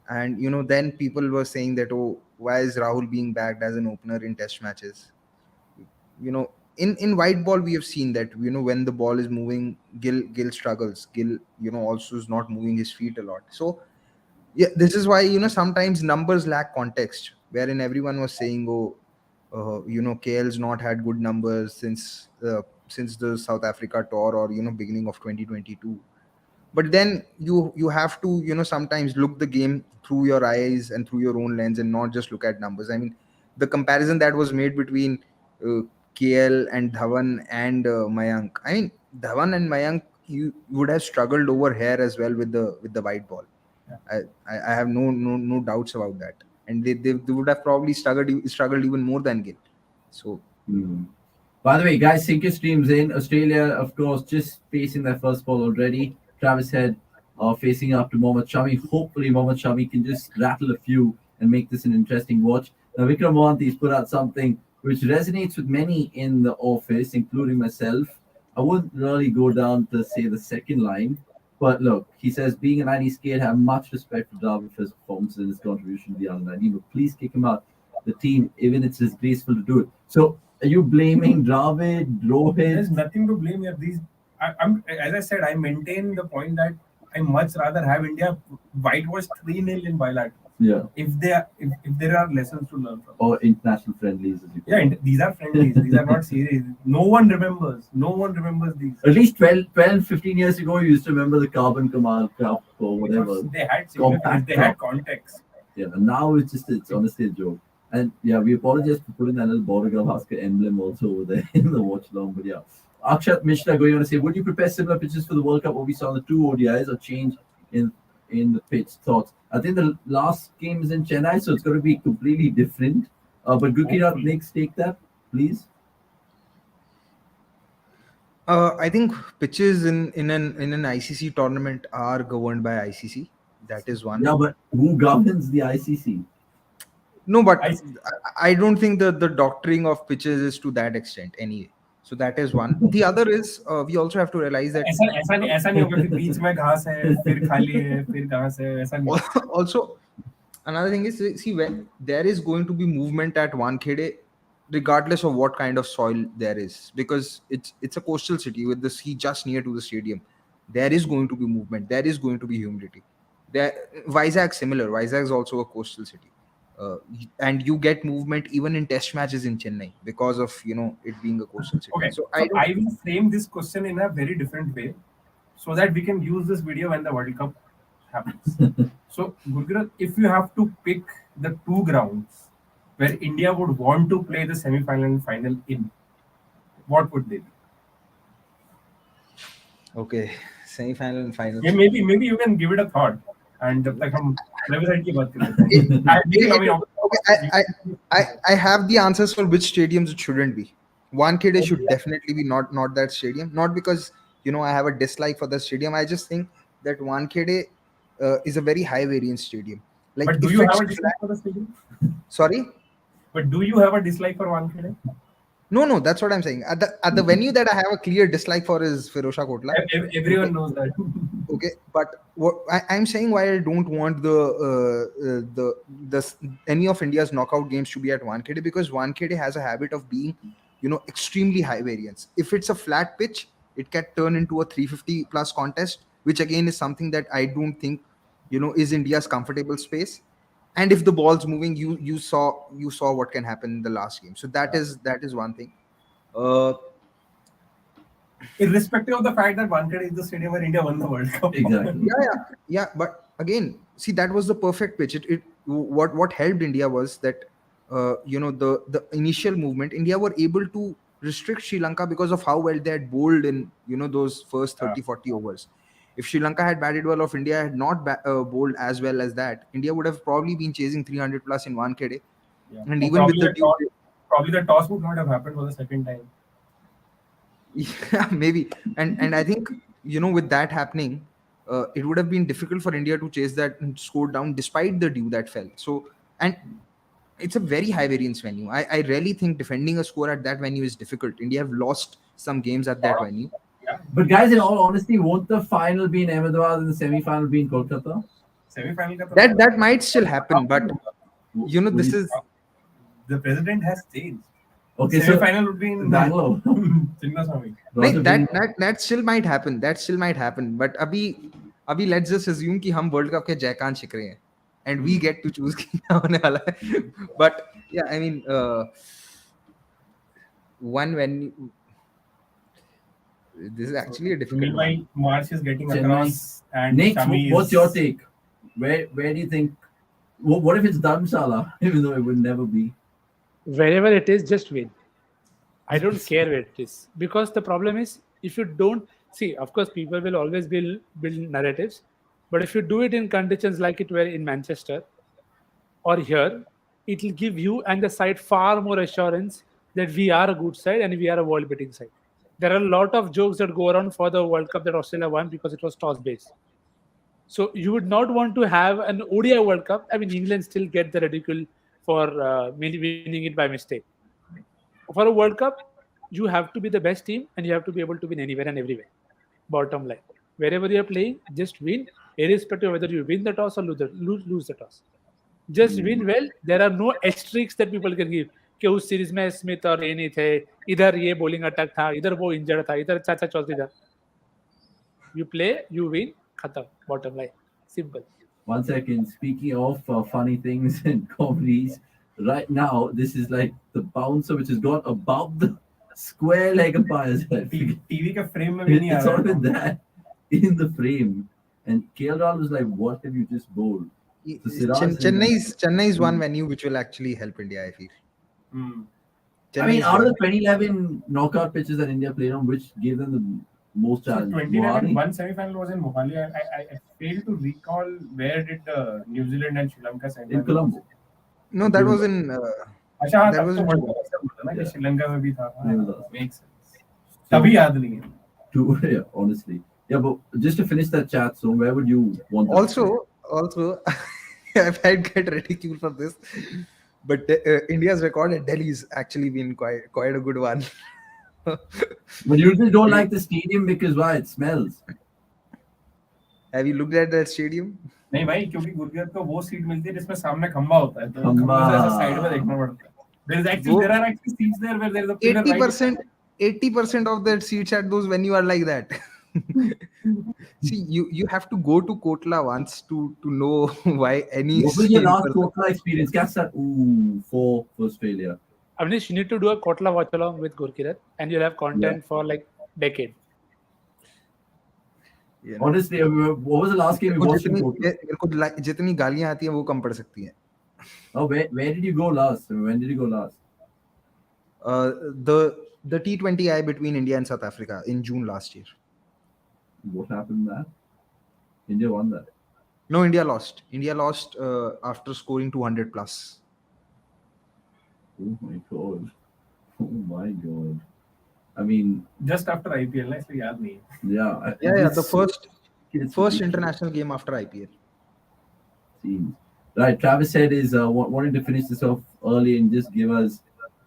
And you know, then people were saying that, oh, why is Rahul being backed as an opener in test matches? You know, in white ball we have seen that, you know, when the ball is moving, Gill struggles. Gill, you know, also is not moving his feet a lot. So yeah, this is why, you know, sometimes numbers lack context, wherein everyone was saying, oh, you know, KL's not had good numbers since the South Africa tour, or you know, beginning of 2022. But then you have to, you know, sometimes look the game through your eyes and through your own lens, and not just look at numbers. I mean, the comparison that was made between KL and Dhawan and Mayank. I mean, Dhawan and Mayank, you would have struggled over here as well with the white ball. I have no doubts about that. And they would have probably struggled even more than Gill. So, By the way, guys, sync your streams in. Australia, of course, just facing their first ball already. Travis Head facing up to Mohammad Shami. Hopefully, Mohammad Shami can just rattle a few and make this an interesting watch. Now, Vikram Mohanty's put out something which resonates with many in the office, including myself. I wouldn't really go down to say the second line. But look, he says, being a 90s kid, have much respect for Dravid for his performance and his contribution to the under 19, but please kick him out the team, even it's disgraceful to do it. So, are you blaming Dravid, Rohit? There's nothing to blame here. I'm as I said, I maintain the point that I much rather have India whitewash 3-0 in bilateral. Yeah. If there are lessons to learn from. Or international friendlies, as you call Yeah, these are friendlies. These are not series. No one remembers these. At least 12, 15 years ago, you used to remember the Carbon Kamal Cup or whatever. They had significance. They had context. Yeah, and now it's honestly a joke. And yeah, we apologize for putting that little Border Gavaskar emblem also over there in the watch along. But yeah, Akshat Mishra going on to say, would you prepare similar pitches for the World Cup what we saw in the 2 ODIs or change in the pitch? Thoughts? I think the last game is in Chennai, so it's going to be completely different. But Gurkirat, next take that, please. I think pitches in an ICC tournament are governed by ICC. That is one. Yeah, but who governs the ICC? No, but I don't think the doctoring of pitches is to that extent anyway. So that is one. The other is we also have to realize that ऐसा नहीं होगा कि बीच में घास है फिर खाली है फिर घास है ऐसा नहीं. Also, another thing is, see, when there is going to be movement at Wankhede, regardless of what kind of soil there is, because it's a coastal city with the sea just near to the stadium. There is going to be movement. There is going to be humidity. Vizag similar. Vizag is also a coastal city. And you get movement even in test matches in Chennai because of it being a coastal city. Okay, so I will frame this question in a very different way, so that we can use this video when the World Cup happens. So, Gurkirat, if you have to pick the 2 grounds where India would want to play the semi-final and final in, what would they be? Okay, semi-final and final. Yeah, maybe you can give it a thought. And like हम website की बात करें. I have the answers for which stadiums it shouldn't be. Wankhede should definitely be not that stadium. Not because I have a dislike for the stadium. I just think that Wankhede is a very high variance stadium. Like, but do you have a dislike for the stadium? Sorry? But do you have a dislike for Wankhede? No, that's what I'm saying. At the venue that I have a clear dislike for is Firozshah Kotla. Everyone knows that. Okay, but what I'm saying, why I don't want the any of India's knockout games to be at Wankhede, because Wankhede has a habit of being extremely high variance. If it's a flat pitch, it can turn into a 350 plus contest, which again is something that I don't think is India's comfortable space. And if the ball's moving, you saw what can happen in the last game. So that is one thing. Irrespective of the fact that Wankhede is the stadium where India won the World Cup. Exactly. Yeah. But again, see, that was the perfect pitch. What helped India was that the initial movement, India were able to restrict Sri Lanka because of how well they had bowled in those first 30-40 overs. If Sri Lanka had batted well, or if India had not bowled as well as that, India would have probably been chasing 300 plus in Wankhede. Yeah. And even with probably the toss would not have happened for the second time. Yeah, maybe. And I think with that happening, it would have been difficult for India to chase that and score down despite the dew that fell. So, and it's a very high variance venue. I really think defending a score at that venue is difficult. India have lost some games at that venue. Yeah. But guys, in all honesty, won't the final be in Ahmedabad and the semi-final be in Kolkata? That might still happen, but this is the president has changed. Okay, semi-final would be in Bangalore. Like that still might happen. That still might happen. But abhi let's just assume कि हम World Cup के जयकान छिक रहे हैं, and we get to choose कि क्या होने वाला है. But yeah, I mean, one venue. This is actually a difficult. Meanwhile, March is getting across, and Nick, Shami what's your take? Where do you think? What if it's Dharamshala, even though it would never be? Wherever it is, just win. I don't care where it is, because the problem is, if you don't see, of course, people will always build narratives, but if you do it in conditions like it were in Manchester or here, it will give you and the side far more assurance that we are a good side and we are a world-beating side. There are a lot of jokes that go around for the World Cup that Australia won because it was toss-based. So you would not want to have an ODI World Cup. I mean, England still get the ridicule for winning it by mistake. For a World Cup, you have to be the best team and you have to be able to win anywhere and everywhere. Bottom line. Wherever you're playing, just win, irrespective of whether you win the toss or lose the toss. Just win well. There are no asterisks that people can give. कि उस series में Smith और ये नहीं थे, इधर ये bowling attack था, इधर वो इंजर्ड था, इधर चाचा चौधरी था. You play, you win, खत्म. Bottom line, simple. 1 second. Speaking of funny things and comedies, right now this is like the bouncer which has gone above the square leg umpire's head. TV का frame में भी नहीं आ It's रहा not even that in the frame, and KL Rahul was like, "What have you just bowled?" So Chennai is one venue which will actually help India, I feel. I mean, out of the 2011 knockout pitches that India played on, which gave them the most So challenge? 2011, one semi-final was in Mohali. I failed to recall where did New Zealand and Sri Lanka semi-final In Colombo. No, that was in. अच्छा हाँ that तब was तो in World June. Cup ऐसा हुआ था ना कि श्रीलंका में भी था makes sense So- तभी याद नहीं है Yeah, honestly. Yeah, but just to finish that chat, so where would you want them to play? Also, I might get ridiculed for this, but India's record at Delhi's actually been quite a good one. But you just don't like the stadium because why? It smells. Have you looked at that stadium? नहीं भाई क्योंकि गुरगत को वो seat मिलती है जिसमें सामने खंबा होता है तो खंबा। खंबे से ऐसा साइड में देखना पड़ता है there are actually seats there where there is a pillar right 80% of the seats at those venue are like that. See, you have to go to Kotla once to know why any. What was your sane last person- Kotla experience? Catch that. Ooh, for Australia. Avnish, you need to do a Kotla watch along with Gurkirat, and you'll have content for like decade. You know? Honestly, what was the last game you watched in Kotla? मेरे को जितनी गालियां आती हैं वो कम पड़ सकती हैं. Oh, where did you go last? When did you go last? The T20I between India and South Africa in June last year. What happened there? India won that. No, India lost. India lost after scoring 200 plus. Oh my god. Oh my god. I mean, just after IPL ना इसलिए याद नहीं है yeah. Yeah, the first ridiculous. international game after IPL. Seems. Right, Travis said is wanting to finish this off early and just give us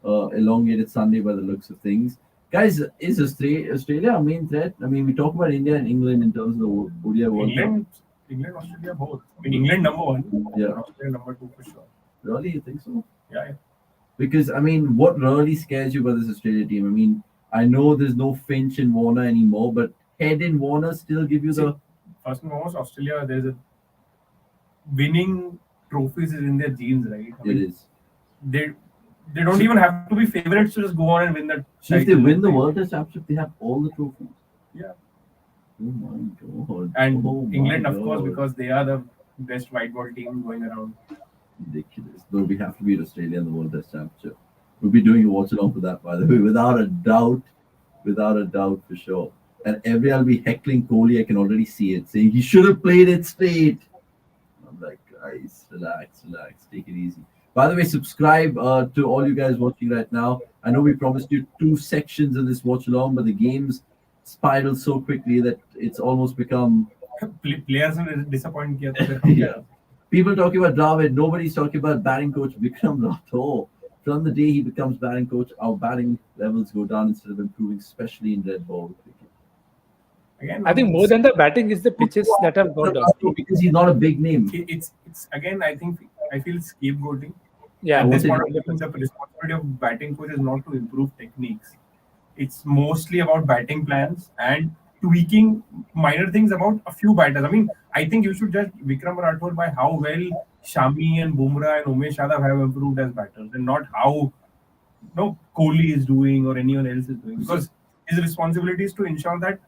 elongated Sunday by the looks of things. Guys, is Australia a main threat? I mean, we talk about India and England in terms of the ODI World Cup. England Australia both I mean England number 1 Yeah. Australia number 2 for sure Really, you think so? yeah Because I mean, what really scares you about this Australia team? I mean, I know there's no Finch and Warner anymore, but Head and Warner still give you the. first and foremost Australia there's a winning trophies is in their genes right I mean, It is. they don't even have to be favorites to just go on and win that So if they title. win the World Test Championship, they have all the trophies. Yeah. Oh my god. And Oh my England of course God. because they are the best white ball team going around Ridiculous. Though we have to beat Australia in the World Test Championship. We'll be doing a watch along for that, by the way, without a doubt. Without a doubt, for sure. And every I'll be heckling Kohli, I can already see it, saying he should have played it straight. I'm like, guys, relax, take it easy. By the way, subscribe to all you guys watching right now. I know we promised you 2 sections of this watch along, but the games spiral so quickly that it's almost become. players ने disappoint किया तो फिर हम Yeah. People talking about Dravid, nobody's talking about batting coach Vikram Rathore. From the day he becomes batting coach, our batting levels go down instead of improving, especially in red ball cricket. again I think more than the batting is the pitches that have gone down. Because he's not a big name. it's again I feel scapegoating Yeah, at this what's point of time the responsibility of batting coach is not to improve techniques it's mostly about batting plans and tweaking minor things about a few batters I mean I think you should judge Vikram Rathore by how well Shami and Bumrah and Umesh Yadav have improved as batters and not how Kohli is doing or anyone else is doing because his responsibility is to ensure that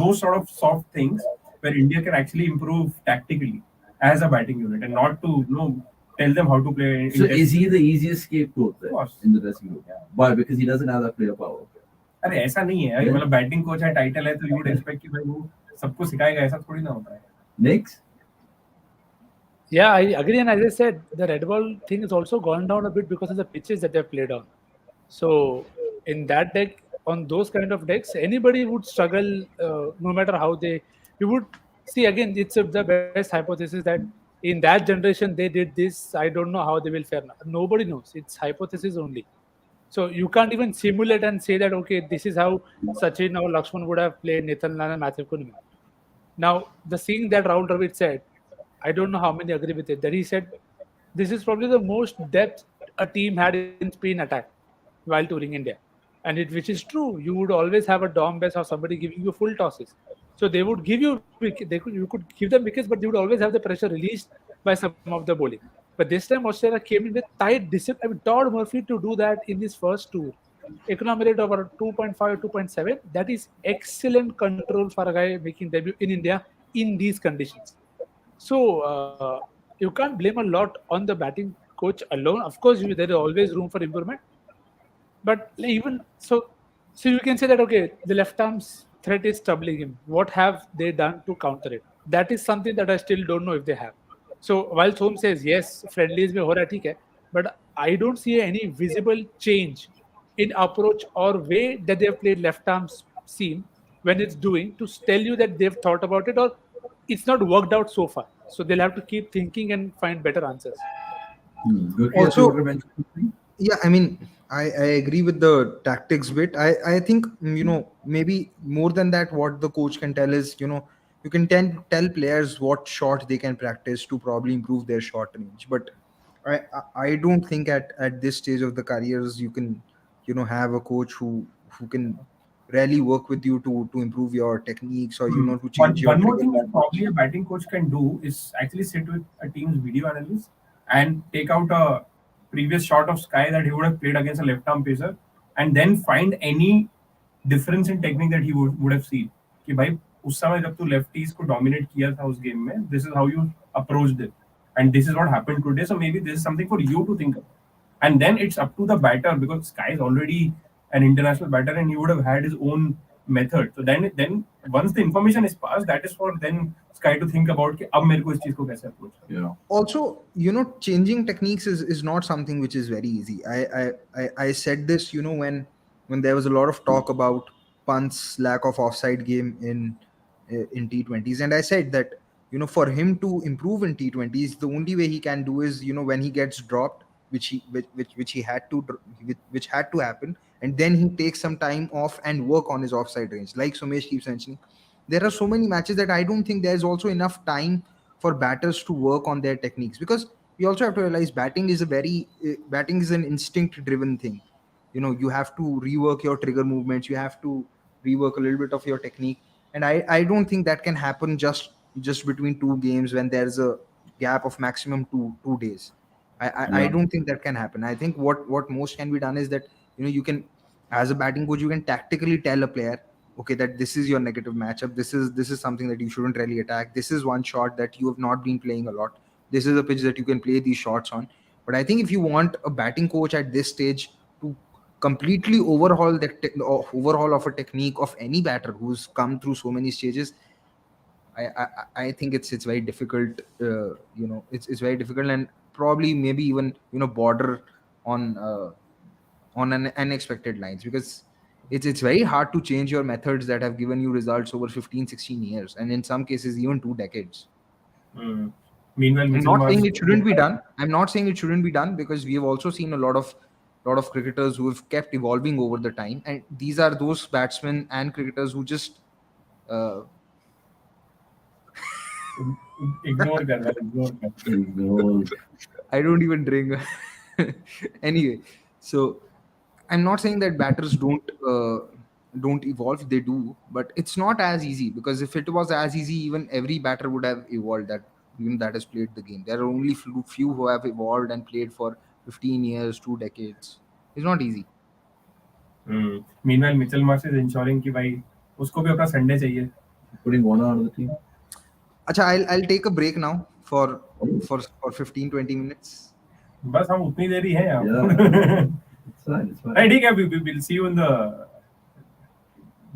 those sort of soft things where India can actually improve tactically as a batting unit and not to tell them how to play. So is he the easiest scapegoat there Of course. in the dressing room? Yeah. Why? Because he doesn't have that player power. अरे ऐसा नहीं है मतलब batting coach है title है तो you would expect कि भाई वो सबको सिखाएगा ऐसा थोड़ी ना होता है Next? Yeah, I agree. And as I said, the red ball thing has also gone down a bit because of the pitches that they've played on. So in that deck, on those kind of decks, anybody would struggle no matter how you would see again, it's the best hypothesis that in that generation they did this. I don't know how they will fare now. Nobody knows. It's hypothesis only. So you can't even simulate and say that, okay, this is how Sachin or Lakshman would have played Nathan Lal and Matthew Kunmi. Now, the thing that Rahul Dravid said, I don't know how many agree with it, that he said, this is probably the most depth a team had in spin attack while touring India. And which is true. You would always have a Dom Bess or somebody giving you full tosses. So they would give you, you could give them wickets, but you would always have the pressure released by some of the bowling. But this time Australia came in with tight discipline. I mean, Todd Murphy to do that in his first tour, economy rate over 2.5 or 2.7, that is excellent control for a guy making debut in India in these conditions. So you can't blame a lot on the batting coach alone. Of course, there is always room for improvement. But even so you can say that okay, the left arm's threat is troubling him. What have they done to counter it? That is something that I still don't know if they have. So while Som says yes, friendlies mein ho raha hai, theek hai, but I don't see any visible change in approach or way that they have played left arm seam when it's doing to tell you that they've thought about it or it's not worked out so far. So they'll have to keep thinking and find better answers. Gurkesh, you Also, want to mention something? yeah, I mean, I agree with the tactics bit. I think, maybe more than that, what the coach can tell is, you can tell players what shot they can practice to probably improve their shot range. But I don't think at this stage of the careers you can, have a coach who can really work with you to improve your techniques, or to change your One more trigger thing that movements. probably a batting coach can do is actually sit with a team's video analyst and take out a previous shot of Sky that he would have played against a left arm pacer, and then find any difference in technique that he would have seen. कि भाई उस समय जब तू lefties को dominate किया था उस गेम में, this is how you approached it, and this is what happened today. So maybe this is something for you to think of. And then it's up to the batter, because Sky is already an international batter and he would have had his own method. So then once the information is passed, that is for then Sky to think about कि अब मेरे को इस चीज को कैसे approach करना है. Yeah. Also, changing techniques is not something which is very easy. I said this, when there was a lot of talk about Pant's lack of offside game in T20s, and I said that, for him to improve in T20s, the only way he can do is, when he gets dropped, which he had to, which had to happen, and then he takes some time off and work on his offside range. Like Somesh keeps mentioning, there are so many matches that I don't think there's also enough time for batters to work on their techniques, because we also have to realize batting is an instinct driven thing. You have to rework your trigger movements, you have to rework a little bit of your technique, and I don't think that can happen just between two games when there's a gap of maximum two days. I don't think that can happen. I think what most can be done is that, you can, as a batting coach, you can tactically tell a player, okay, that this is your negative matchup, this is something that you shouldn't really attack, this is one shot that you have not been playing a lot, this is a pitch that you can play these shots on. But I think if you want a batting coach at this stage to completely overhaul overhaul of a technique of any batter who's come through so many stages, I think it's very difficult. It's very difficult, and probably maybe even border on an unexpected lines, because it's very hard to change your methods that have given you results over 15-16 years, and in some cases even 2 decades. Meanwhile, I'm Mitchell not saying Marsh- it shouldn't be done. I'm not saying it shouldn't be done, because we have also seen a lot of cricketers who have kept evolving over the time, and these are those batsmen and cricketers who just ignore कर रहा है, ignore. I don't even drink. Anyway, so I'm not saying that batters don't evolve. They do, but it's not as easy, because if it was as easy, even every batter would have evolved that has played the game. There are only few who have evolved and played for 15 years, 2 decades. It's not easy. Meanwhile, Mitchell Marsh is ensuring कि भाई उसको भी अपना Sunday चाहिए. Putting one out of the team. Acha, I'll take a break now for 15-20 minutes. बस हम उतनी देर ही हैं यहाँ. Yeah. It's fine. It's fine. नहीं, ठीक है, we'll see you in the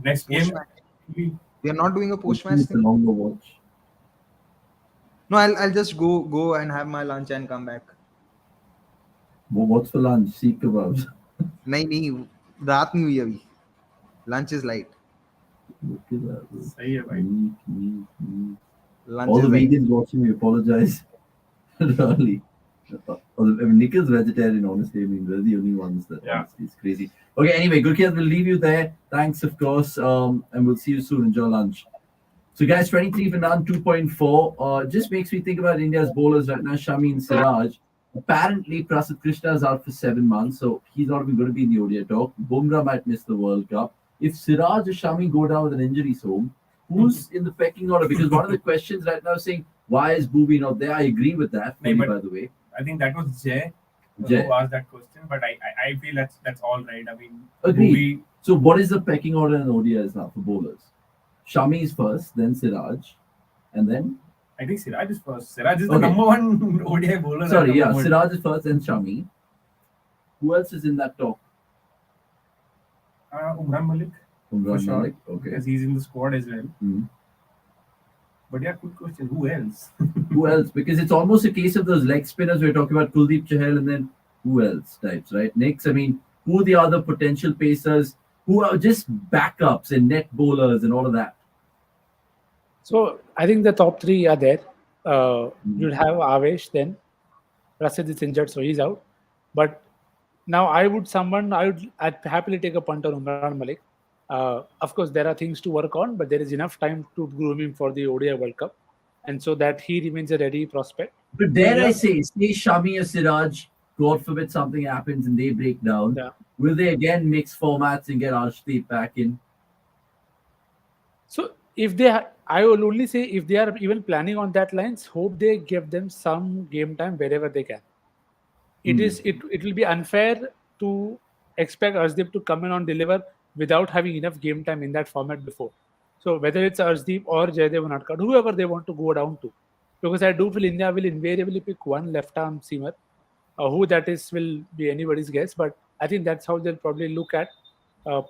next game. We are not doing a post match It's a thing. longer watch. No, I'll just go and have my lunch and come back. What's for lunch? Seek kebabs. नहीं रात नहीं हुई अभी. Lunch is light. Look at that. सही है भाई. Lunch All is the light. vegans watching me apologize. Really. I mean, Nikhil's vegetarian, honestly. I mean, we're the only ones that. Yeah. It's crazy. Okay, anyway, Gurkesh, we'll leave you there. Thanks, of course. And we'll see you soon. Enjoy lunch. So, guys, 23 for none, 2.4. Just makes me think about India's bowlers right now, Shami and Siraj. Apparently, Prasidh Krishna is out for 7 months, so he's not even going to be in the ODI talk. Bumrah might miss the World Cup. If Siraj or Shami go down with an injury soon, who's in the pecking order? Because one of the questions right now is saying, why is Booby not there? I agree with that, No, but- by the way. I think that was Jay Jay. who asked that question, but I feel that's all right. I mean, Agreed. So, what is the pecking order in ODIs now for bowlers? Shami is first, then Siraj, and then. I think Siraj is first. Siraj is the Okay. number one ODI bowler. Sorry, at the yeah, moment. Siraj is first, then Shami. Who else is in that talk? Umran Malik. Umran sure, Malik, okay. Because he's in the squad as well. Mm. But yeah, good question. Who else? Who else? Because it's almost a case of those leg spinners we're talking about, Kuldeep Chahal, and then who else types, right? Next, I mean, who are the other potential pacers who are just backups and net bowlers and all of that? So I think the top three are there. You'd have Avesh then. Rasid is injured, so he's out. But now I'd happily take a punt on Umran Malik. Of course, there are things to work on, but there is enough time to groom him for the ODI World Cup, and so that he remains a ready prospect. But dare I say Shami or Siraj, God forbid something happens and they break down, will they again mix formats and get Arshdeep back in? So if I will only say if they are even planning on that lines, hope they give them some game time wherever they can. It will be unfair to expect Arshdeep to come in and deliver without having enough game time in that format before. So whether it's Arshdeep or Jaydev Unadkat, whoever they want to go down to, because I do feel India will invariably pick one left-arm seamer. Who that is will be anybody's guess, but I think that's how they'll probably look at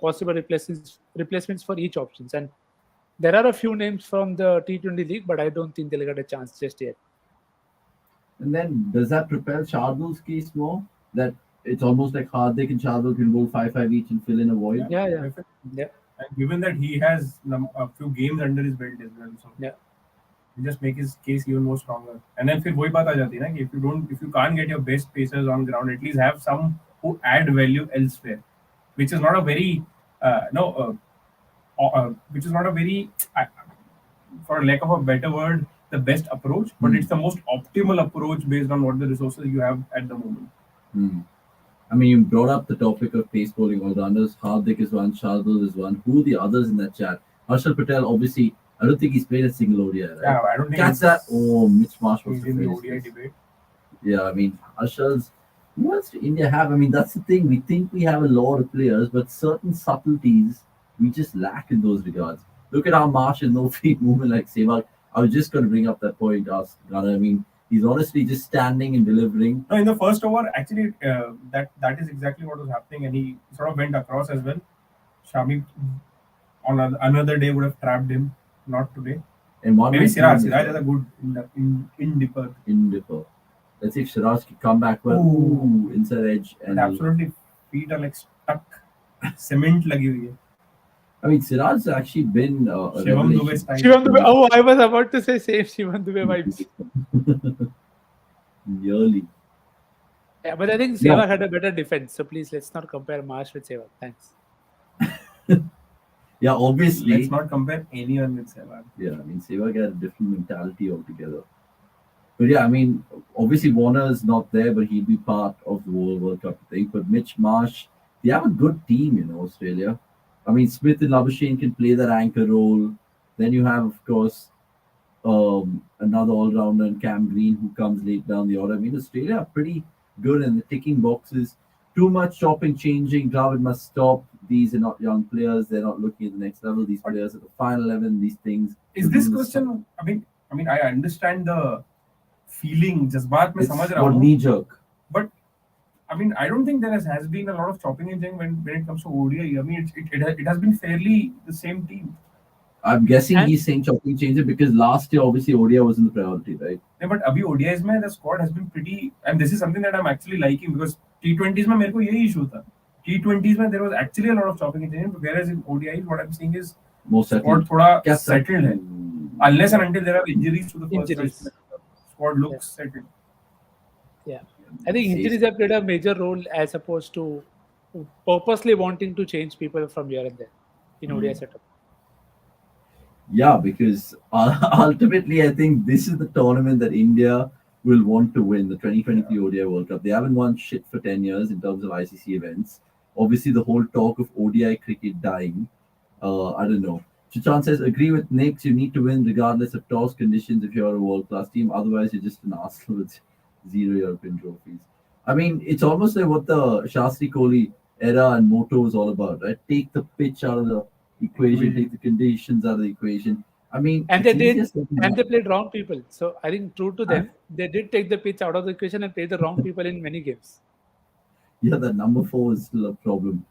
possible replacements for each options. And there are a few names from the T20 league, but I don't think they'll get a chance just yet. And then does that propel Shardul's case more? That it's almost like Hardik and Shardul can go 5-5 each and fill in a void? Yeah. And given that he has a few games under his belt as well, so he just make his case even more stronger. And then फिर वही बात आ जाती है ना कि if you can't get your best pacers on ground, at least have some who add value elsewhere, which is not a very which is not a very, for lack of a better word, the best approach, but it's the most optimal approach based on what the resources you have at the moment. I mean, you brought up the topic of pace bowling all-rounders. Hardik is one, Shardul is one. Who are the others in that chat? Harshal Patel, obviously, I don't think he's played a single ODI, right? Yeah, I don't think Catch that. Oh, Mitch Marsh was in the ODI debate. Yeah, I mean, Harshal's. Who else do India have? I mean, that's the thing. We think we have a lot of players, but certain subtleties we just lack in those regards. Look at how Marsh has no feet movement like Sehwag. I was just going to bring up that point, ask Ghana. I mean, he's honestly just standing and delivering. No, in the first over, actually, that is exactly what was happening, and he sort of went across as well. Shami on another day would have trapped him, not today. And one maybe Siraj is a good in dipper. Let's see if Siraj can come back well. Ooh, inside edge. And absolutely, feet are like stuck. Cement lagi hui hai. I mean, Siraj has actually been Shivam Dube style. Shivam Dube. Oh, I was about to say same Shivam Dube vibes. Nearly. Yeah, but I think Sehwag had a better defense. So please, let's not compare Marsh with Sehwag. Thanks. Yeah, obviously. Let's not compare anyone with Sehwag. Yeah, I mean, Sehwag had a different mentality altogether. But yeah, I mean, obviously Warner is not there, but he'll be part of the World Cup thing. But Mitch Marsh, they have a good team in Australia. I mean, Smith and Labuschagne can play that anchor role. Then you have, of course, another all-rounder in Cam Green who comes late down the order. I mean, Australia are pretty good in the ticking boxes. Too much chopping, changing. Dravid must stop. These are not young players. They're not looking at the next level. These players at the final 11, these things. Is this question, I mean, I understand the feeling, jazbaat mein samajh raha hu. Knee-jerk. But, I mean, I don't think there has been a lot of chopping and changing when it comes to ODI. I mean, it has been fairly the same team. I'm guessing he's saying chopping changes because last year, obviously, ODI wasn't the priority, right? Yeah, but abhi ODIs mein the squad has been pretty, and this is something that I'm actually liking because T20s mein mere ko yehi issue tha. T20s mein there was actually a lot of chopping and changing, whereas in ODIs what I'm seeing is more squad thoda settled hai. Unless and until there are injuries to the first squad looks settled. Yeah, I think injuries have played a major role as opposed to purposely wanting to change people from here and there in ODI setup. Yeah, because ultimately, I think this is the tournament that India will want to win, the 2023 ODI World Cup. They haven't won shit for 10 years in terms of ICC events. Obviously, the whole talk of ODI cricket dying, I don't know. Chichan says, agree with Nick, you need to win regardless of toss conditions if you're a world-class team. Otherwise, you're just an Arsenal with 0 European trophies. I mean, it's almost like what the Shastri Kohli era and motto is all about, right? Take the pitch out of the equation, take the conditions out of the equation. I mean, and they played wrong people. So I think true to them, they did take the pitch out of the equation and play the wrong people in many games. Yeah, that number 4 is still a problem.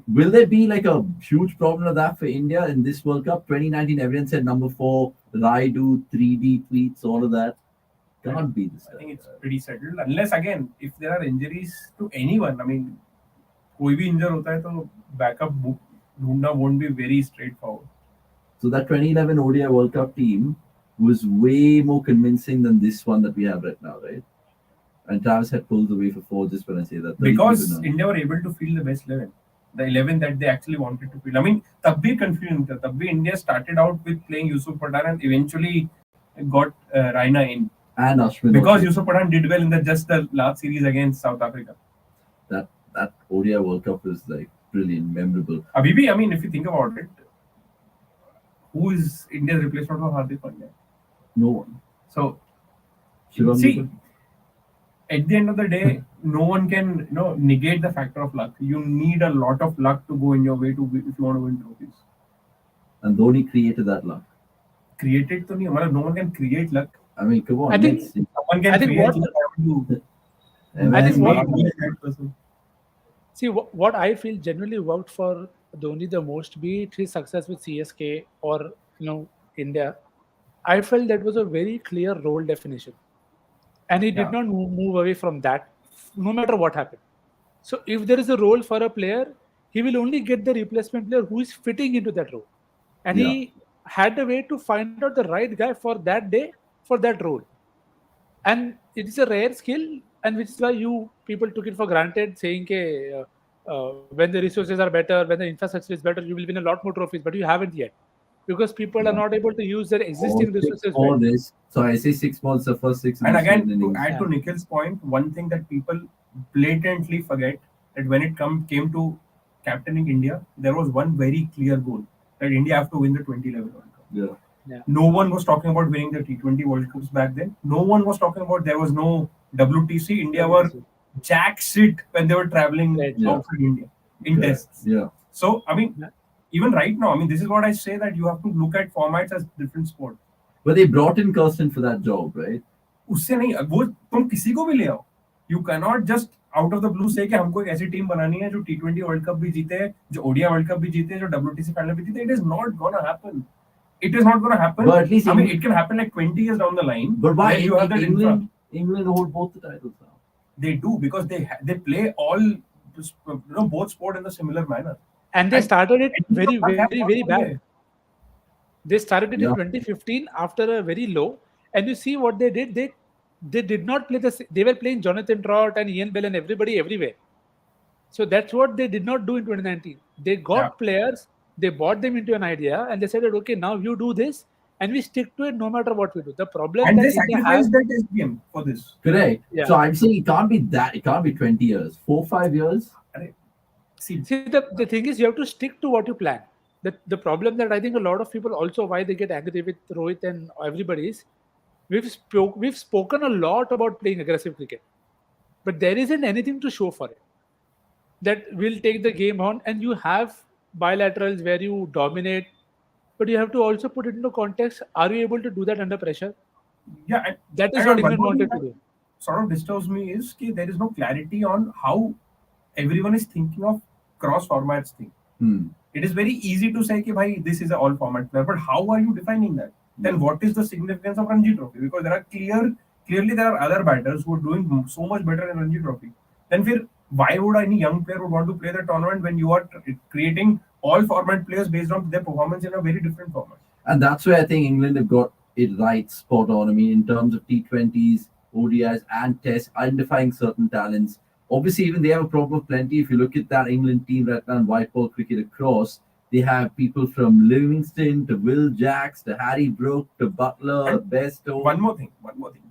Will there be like a huge problem of that for India in this World Cup? 2019, everyone said number 4, Raidu, 3D tweets, all of that. Can't be this I time. think it's pretty settled. Unless again, if there are injuries to anyone, I mean, कोई भी injure होता है तो backup ढूंढना won't be very straightforward. So that 2011 ODI World Cup team was way more convincing than this one that we have right now, right? And Travis had pulled away for 4 just when I say that. Because India were able to field the best 11. The 11 that they actually wanted to field. I mean, तब भी confusion था. तब भी India started out with playing Yusuf Pathan and eventually got Raina in. And Ashwin. Because also. Yusuf Pathan did well in the last series against South Africa. That ODI World Cup was like brilliant, memorable. Abhibi, I mean, if you think about it, who is India's replacement for Hardik Pandya? No one. So, Shivam see, Dubey? at the end of the day, no one can negate the factor of luck. You need a lot of luck to go in your way to if you want to win trophies. And Dhoni created that luck. Created to nahi, no one can create luck. I mean, come on. I think- Someone can I think create what- luck. I think what- that person. See, what I feel genuinely worked for Dhoni the most, be it his success with CSK or India, I felt that was a very clear role definition, and he did Yeah. not move away from that, no matter what happened. So, if there is a role for a player, he will only get the replacement player who is fitting into that role, and he had a way to find out the right guy for that day for that role, and it is a rare skill, and which is why people took it for granted, saying that when the resources are better, when the infrastructure is better, you will win a lot more trophies, but you haven't yet because people are not able to use their existing resources well. This. So I say 6 months, the first 6 And again, innings. to add to Nikhil's point, one thing that people blatantly forget that when it came to captaining India, there was one very clear goal that India have to win the 2011 World Cup. Yeah. No one was talking about winning the T20 World Cups back then. No one was talking about there was no WTC. India were jack shit when they were traveling Right. outside India in tests. Yeah. So, I mean, even right now, I mean, this is what I say that you have to look at formats as different sports. But they brought in Kirsten for that job, right? उससे नहीं वो तुम किसी को भी ले आओ. You cannot just out of the blue say कि हमको एक ऐसी टीम बनानी है जो T20 World Cup भी जीते, जो ODI World Cup भी जीते, जो WTC final भी जीते. It is not gonna happen. It is not gonna happen. But at least I mean, it can happen like 20 years down the line. But why where you have that England hold both the titles now? They do because they play all both sport in a similar manner. And they started it very, very, have very one bad. way. They started it Yeah. in 2015 after a very low, and you see what they did. They did not play they were playing Jonathan Trott and Ian Bell and everybody everywhere. So that's what they did not do in 2019. They got players, they bought them into an idea, and they said, okay, now you do this, and we stick to it no matter what we do. The problem And that they India has, sacrificed that test game for this. Correct. Yeah. So I'm saying it can't be 20 years. 4-5 years? See, the thing is, you have to stick to what you plan. The problem that I think a lot of people also why they get angry with Rohit and everybody is we've spoken a lot about playing aggressive cricket, but there isn't anything to show for it. That will take the game on, and you have bilaterals where you dominate, but you have to also put it into context. Are you able to do that under pressure? yeah, and That is and what one England more wanted thing to that do. sort of disturbs me is that there is no clarity on how everyone is thinking of cross formats thing. It is very easy to say that bhai, this is an all format player, but how are you defining that? Then what is the significance of Ranji Trophy? Because there are clearly there are other batters who are doing so much better in Ranji Trophy. Then why would any young player would want to play the tournament when you are creating all format players based on their performance in a very different format? And that's where I think England have got it right, spot on. I mean, in terms of T20s, ODIs, and Tests, identifying certain talents. Obviously, even they have a problem of plenty. If you look at that England team right now in white ball cricket across, they have people from Livingston to Will Jacks to Harry Brook to Butler, And Besto. One more thing,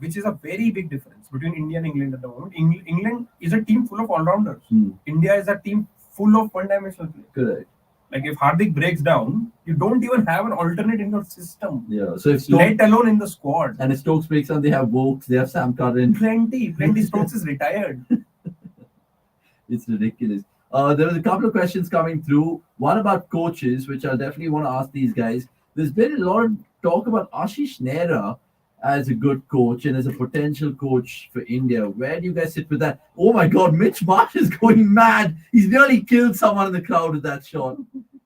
which is a very big difference between India and England at the moment. England is a team full of all-rounders. India is a team full of one-dimensional players. Correct. Like if Hardik breaks down, you don't even have an alternate in your system. Yeah. So if Let alone in the squad. and if Stokes breaks down, they have Vokes, they have Sam Curran. Plenty. Stokes is retired. It's ridiculous. There was a couple of questions coming through. One about coaches, which I definitely want to ask these guys. There's been a lot of talk about Ashish Nehra as a good coach and as a potential coach for India. Where do you guys sit with that? Oh my God, Mitch Marsh is going mad. He's nearly killed someone in the crowd with that shot.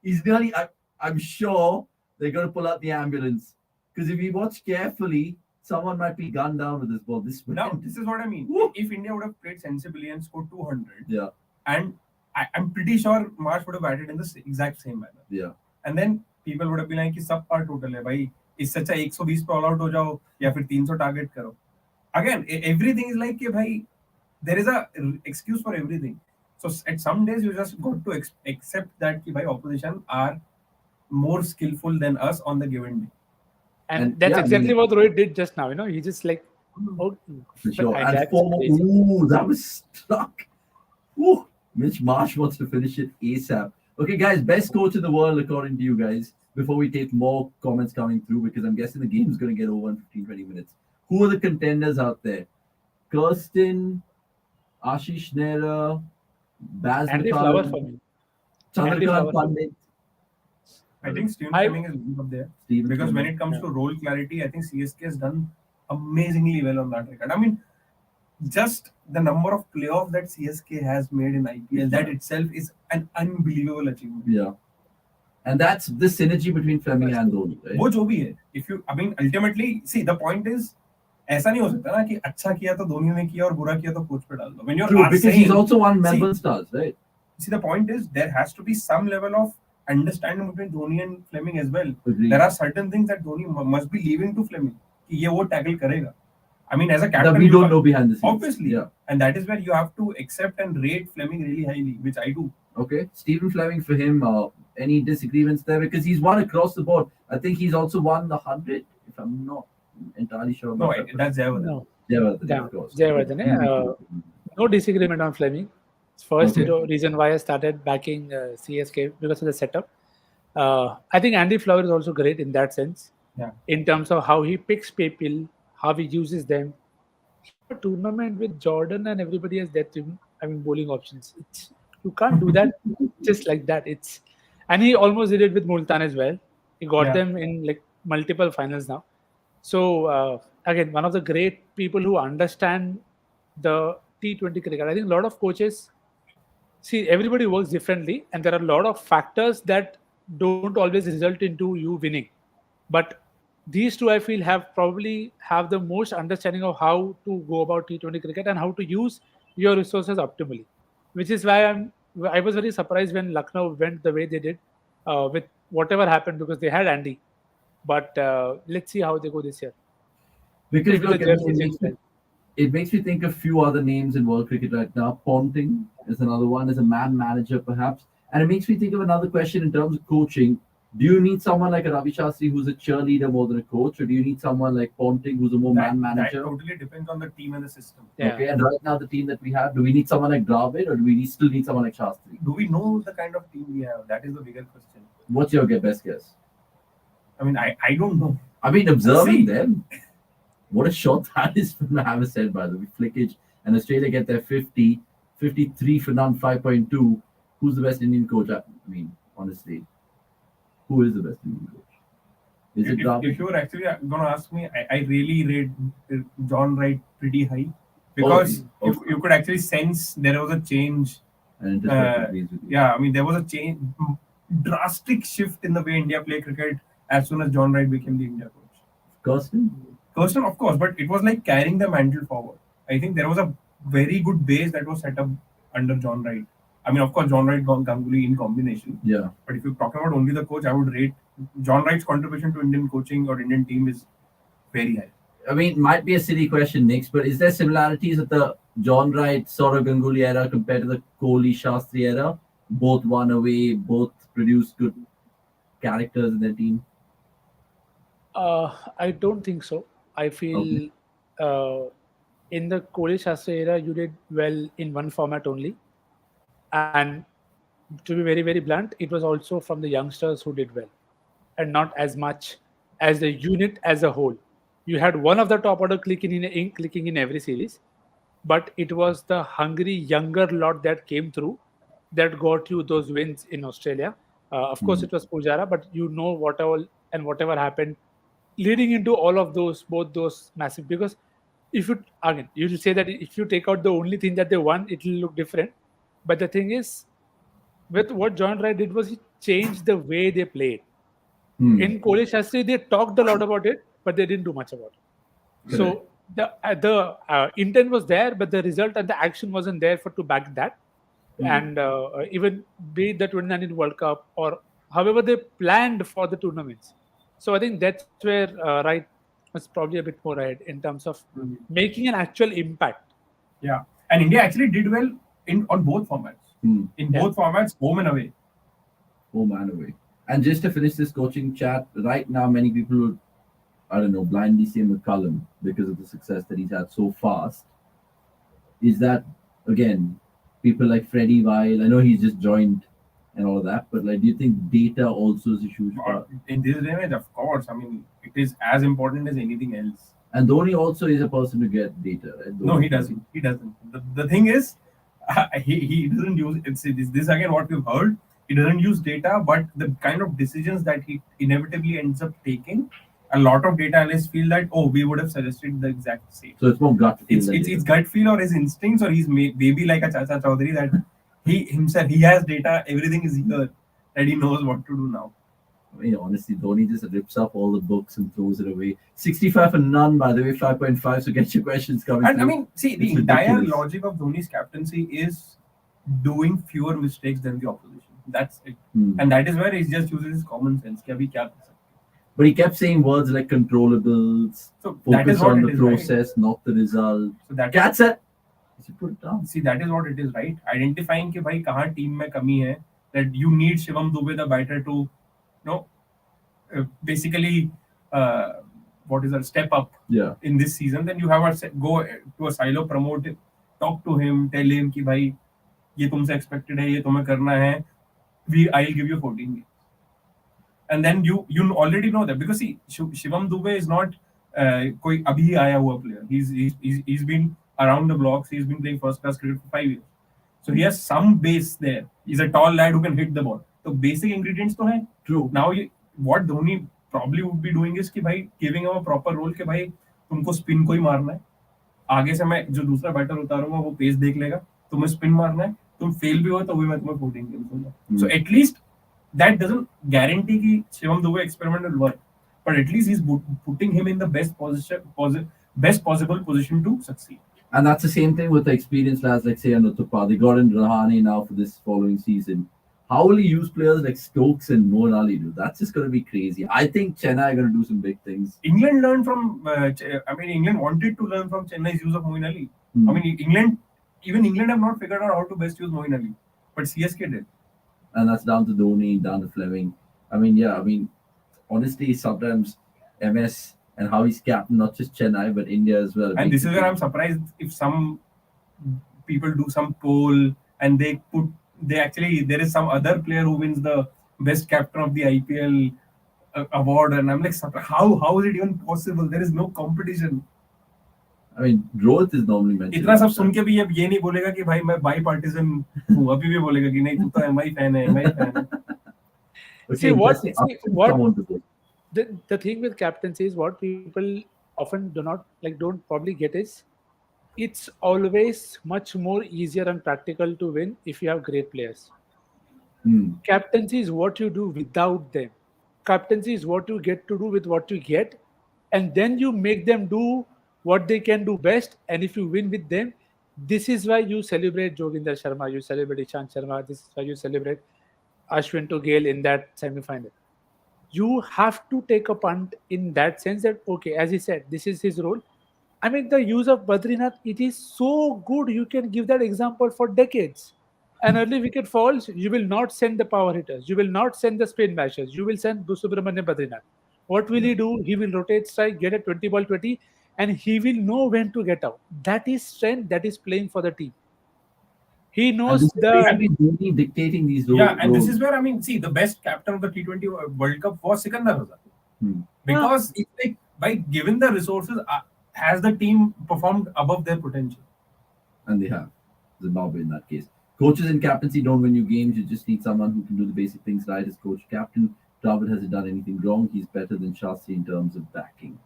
He's nearly, I'm sure they're going to pull out the ambulance. Because if you watch carefully, someone might be gunned down with this ball. This is what I mean. Woo. If India would have played sensibly and scored 200, yeah, and I'm pretty sure Marsh would have batted in the exact same manner. Yeah. And then people would have been like कि सब par total है भाई, इससे अच्छा 120 पे all out हो जाओ या फिर 300 target करो. Again, everything is like कि भाई, there is a excuse for everything. So at some days you just got to accept that कि भाई opposition are more skillful than us on the given day. And that's exactly what Rohit did just now. He just like, for sure. And that was stuck. Ooh, Mitch Marsh wants to finish it ASAP. Okay, guys, best coach in the world according to you guys. Before we take more comments coming through, because I'm guessing the game is going to get over in 15-20 minutes. Who are the contenders out there? Kirsten, Ashish Nehra, Baz Andy Flower for me. Chandrakant Pandit. I think Stephen Fleming is up there. Because when it comes to role clarity, I think CSK has done amazingly well on that record. I mean, just the number of playoffs that CSK has made in IPL, that itself is an unbelievable achievement. Yeah. And that's the synergy between Fleming and Dhoni, right? वो जो भी है, if you, I mean, ultimately, see, the point is, ऐसा नहीं हो सकता ना कि अच्छा किया तो धोनी ने किया और बुरा किया तो कोच पे डाल दो. When you're True, because saying, he's also won Melbourne Stars, right? See, the point is, there has to be some level of understanding between Dhoni and Fleming as well. Agreed. There are certain things that Dhoni must be leaving to Fleming. कि ये वो tackle करेगा. I mean, as a captain, that we don't know behind the scenes. Obviously, yeah. And that is where you have to accept and rate Fleming really highly, which I do. Okay, Stephen Fleming for him. Any disagreements there? Because he's won across the board. I think he's also won the 100. If I'm not entirely sure about that. That's Jayawardene. No. Jayawardene, of course. Jayawardene. No disagreement on Fleming. First reason why I started backing CSK because of the setup. I think Andy Flower is also great in that sense. Yeah. In terms of how he picks people, how he uses them. A tournament with Jordan and everybody has their team. I mean, bowling options. You can't do that just like that. And he almost did it with Multan as well. He got them in like multiple finals now. So again, one of the great people who understand the T20 cricket. I think a lot of coaches see everybody works differently, and there are a lot of factors that don't always result into you winning. But these two, I feel, probably have the most understanding of how to go about T20 cricket and how to use your resources optimally. Which is why I was very surprised when Lucknow went the way they did with whatever happened, because they had Andy. But let's see how they go this year. Because look, it makes me think of a few other names in world cricket right now. Ponting is another one, as a man manager perhaps. And it makes me think of another question in terms of coaching. Do you need someone like a Ravi Shastri who's a cheerleader more than a coach, or do you need someone like Ponting who's a more man manager? That totally depends on the team and the system. Yeah. Okay, and right now the team that we have, do we need someone like Dravid, or do we still need someone like Shastri? Do we know the kind of team we have? That is the bigger question. What's your best guess? I mean, I don't know. I mean, observing them, what a shot that is from Haversaid, by the way. Flickage, and Australia get their 50, 53 for none, 5.2. Who's the best Indian coach? I mean, honestly, who is the best Indian coach? Is it Dravid? If you were actually going to ask me, I really rate John Wright pretty high, because you could actually sense there was a change. Yeah, I mean, there was a change, drastic shift in the way India play cricket as soon as John Wright became the India coach. Kirsten, of course, but it was like carrying the mantle forward. I think there was a very good base that was set up under John Wright. I mean, of course, John Wright and Ganguly in combination. Yeah. But if you talk about only the coach, I would rate John Wright's contribution to Indian coaching or Indian team is very high. I mean, it might be a silly question, Nix, but is there similarities at the John Wright, Saurav Ganguly era compared to the Kohli, Shastri era? Both won away, both produced good characters in their team. I don't think so. I feel in the Kohli Shastri era, you did well in one format only. And to be very, very blunt, it was also from the youngsters who did well, and not as much as the unit as a whole. You had one of the top order clicking in every series, but it was the hungry younger lot that came through that got you those wins in Australia. Of course, it was Pujara, but you know whatever happened leading into all of those, both those massive, because if you again you say that if you take out the only thing that they won, it will look different. But the thing is, with what John Wright did was he changed the way they played. In Kohli Shastri, they talked a lot about it, but they didn't do much about it. So the intent was there, but the result and the action wasn't there for to back that. And even be it the 2019 World Cup or however they planned for the tournaments. So I think that's where Wright was probably a bit more ahead in terms of making an actual impact. Yeah, and India actually did well on both formats. In both formats, home and away. Home and away. And just to finish this coaching chat, right now many people would, I don't know, blindly say McCullum because of the success that he's had so fast. Is that, again, people like Freddie Weil, I know he's just joined and all of that, but like, do you think data also is a huge part? In this day and age, of course. I mean, it is as important as anything else. And Dhoni also is a person to get data, right? No, he doesn't. He doesn't. The thing is, he doesn't use this again what we've heard. He doesn't use data, but the kind of decisions that he inevitably ends up taking, a lot of data analysts feel that, oh, we would have suggested the exact same. So it's more gut feel. It's gut feel or his instincts, or he's maybe like a Chacha Chaudhary that he himself, he has data, everything is here, that he knows what to do now. I mean, honestly, Dhoni just rips up all the books and throws it away. 65 for none, by the way, 5.5. So get your questions coming. And through. I mean, see, the entire logic of Dhoni's captaincy is doing fewer mistakes than the opposition. That's it. And that is where he just uses his common sense. But he kept saying words like controllables, so that focus is what on it the is, process, right? Not the result. So that That's it. Put it down. See, that is what it is, right? Identifying कि भाई कहाँ team में कमी है, that you need Shivam Dube the batter to, basically what is that, step up in this season. Then you have to go to a silo, promote it, talk to him, tell him कि भाई ये तुमसे expected है, ये तुम्हें करना है. I'll give you 14 games. And then you already know that, because see, Shivam Dube is not कोई अभी आया हुआ player. He's been around the blocks. He's been playing first class cricket for 5 years. So he has some base there. He's a tall lad who can hit the ball. So basic ingredients तो हैं. True. Now what Dhoni probably would be doing is कि भाई giving him a proper role कि भाई तुमको spin को ही मारना है. आगे से मैं जो दूसरा बैटर उतारूंगा वो पेस देख लेगा. तुम्हें spin मारना है. तुम fail भी हो तो भी मैं तुम्हें 14 games दूंगा. So at least that doesn't guarantee कि Shivam Dube experiment will work. But at least he's putting him in the best possible position to succeed. And that's the same thing with the experienced lads like say Anutapa. They got in Rahane now for this following season. How will he use players like Stokes and Moeen Ali? Dude? That's just going to be crazy. I think Chennai are going to do some big things. England learned from, England wanted to learn from Chennai's use of Moeen Ali. I mean, England have not figured out how to best use Moeen Ali. But CSK did. And that's down to Dhoni, down to Fleming. Honestly, sometimes MS and how he's captain, not just Chennai, but India as well. And this is where I'm surprised if some people do some poll and there is some other player who wins the best captain of the IPL award. And I'm like, how is it even possible? There is no competition. I mean, Rohit is normally mentioned. इतना सब सुन के भी अब ये नहीं बोलेगा कि भाई मैं बाईपार्टिजन हूँ. अभी भी बोलेगा कि नहीं तू तो MI fan है. Okay, the thing with captaincy is what people often don't probably get is it's always much more easier and practical to win if you have great players. Captaincy is what you do without them. Captaincy is what you get to do with what you get, and then you make them do what they can do best. And if you win with them, this is why you celebrate Joginder Sharma, you celebrate Ishant Sharma, this is why you celebrate Ashwin to Gale in that semi-final. You have to take a punt in that sense that, okay, as he said, this is his role. I mean, the use of Badrinath, it is so good. You can give that example for decades. An early wicket falls, you will not send the power hitters. You will not send the spin bashers. You will send Subramanian Badrinath. What will he do? He will rotate strike, get a 20 ball 20, and he will know when to get out. That is strength. That is playing for the team. He knows the dictating these roles. Yeah, and this is where the best captain of the T20 World Cup was Sikandar Hasan. Because it's like by given the resources, has the team performed above their potential? And they have. Zimbabwe in that case. Coaches and captaincy don't win you games. You just need someone who can do the basic things right as coach captain. Dravid hasn't done anything wrong. He's better than Shastri in terms of backing.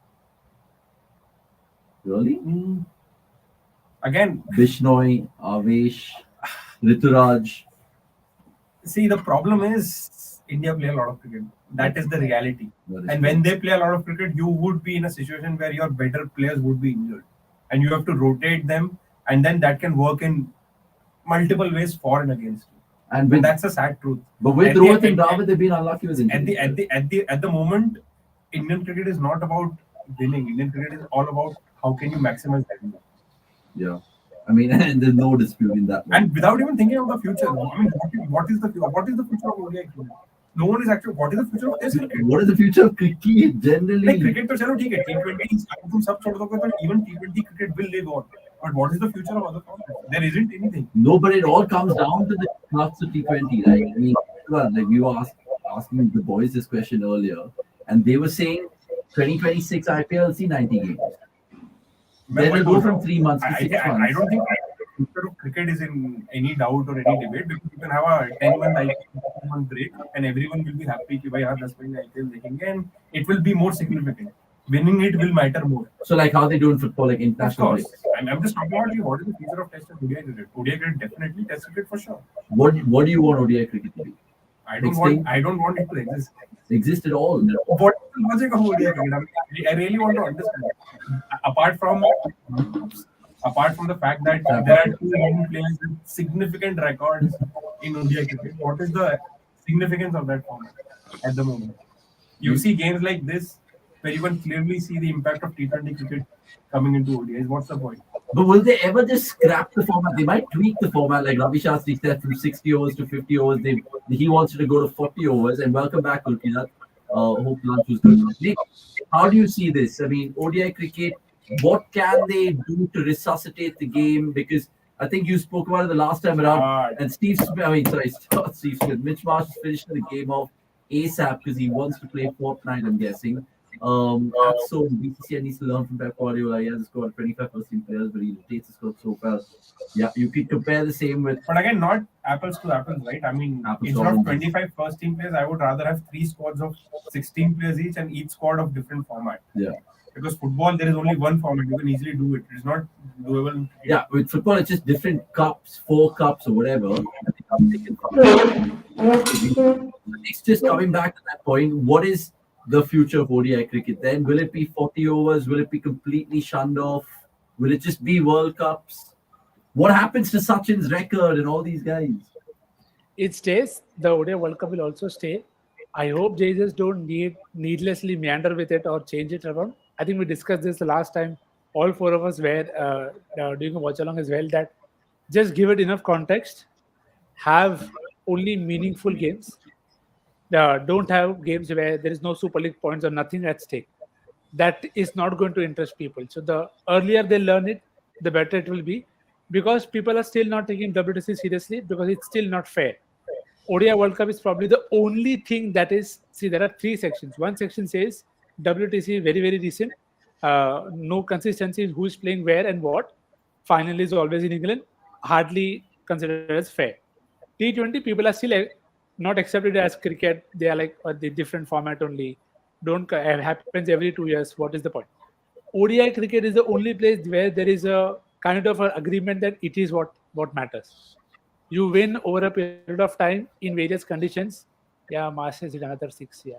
Really? Again, Bishnoi, Avesh, Rituraj. See, the problem is India play a lot of cricket. That is the reality. That is And true. when they play a lot of cricket, you would be in a situation where your better players would be injured. And you have to rotate them. And then that can work in multiple ways for and against you. And And that's a sad truth. but with At the- Rohit and at- Dravid, they've been unlucky with injuries. At the moment, Indian cricket is not about winning. Indian cricket is all about how can you maximize revenue. Yeah. I mean, and there's no dispute in that one. And without even thinking of the future, I mean, what is the future of ODI cricket? No one is actually. What is the future of Test cricket? What is the future of cricket generally? Like cricket, तो चलो ठीक है, T20 तुम सब छोड़ दोगे, but even T20 cricket will live on. But what is the future of other formats? There isn't anything. No, but it all comes down to the crux of T20, right? I mean, well, like we were asking the boys this question earlier, and they were saying 2026 IPL, see 90 games. Then we'll go from 3 months to 6 months. I don't think the future of cricket is in any doubt or any debate, because you can have a 10-month IPL, 10-month break, and everyone will be happy कि भाई हाँ 10 महीने IPL देखेंगे, and it will be more significant. Winning it will matter more. So, like how they do in football, like Of international course. breaks. I'm just talking about what is the future of Test and ODI cricket. ODI cricket definitely, Test cricket for sure. What do you want ODI cricket to be? I don't want it to exist. Exist at all? What is the logic of ODI cricket? I mean, I really want to understand. Apart from the fact that there are 2 Indian players with significant records in ODI cricket, what is the significance of that format at the moment? You see games like this where you can clearly see the impact of T20 cricket coming into ODIs. What's the point? But will they ever just scrap the format? They might tweak the format, like Ravi Shastri said, from 60 overs to 50 overs. He wants to go to 40 overs. And welcome back, Kulkinath. Hope lunch was good. Nick, how do you see this? I mean, ODI cricket, what can they do to resuscitate the game? Because I think you spoke about it the last time around. And Steve Smith, Mitch Marsh is finishing the game off ASAP because he wants to play Fortnite, I'm guessing. So BCCI needs to learn from Pep Guardiola. He has scored 25 first-team players, but he rotates the squad so fast. Yeah, you could compare the same with. But again, not apples to apples, right? I mean, instead of 25 first-team players, I would rather have 3 squads of 16 players each, and each squad of different format. Yeah. Because football, there is only one format. You can easily do it. It's not doable. Yeah, with football, it's just different cups, 4 cups or whatever. It's just coming back to that point. What is the future of ODI cricket then? Will it be 40 overs? Will it be completely shunned off? Will it just be World Cups? What happens to Sachin's record and all these guys? It stays. The ODI World Cup will also stay. I hope they just don't needlessly meander with it or change it around. I think we discussed this the last time. All 4 of us were doing a watch along as well, that just give it enough context, have only meaningful games. Don't have games where there is no Super League points or nothing at stake. That is not going to interest people. So the earlier they learn it, the better it will be, because people are still not taking WTC seriously because it's still not fair. ODI World Cup is probably the only thing that is, see, there are 3 sections. One section says WTC very, very recent, no consistency in who is playing where and what. Final is always in England, hardly considered as fair. T20, people are still not accepted as cricket. They are like the different format only. Happens every 2 years. What is the point? ODI cricket is the only place where there is a kind of an agreement that it is what matters. You win over a period of time in various conditions. Yeah, Marsh has hit another 6. Yeah.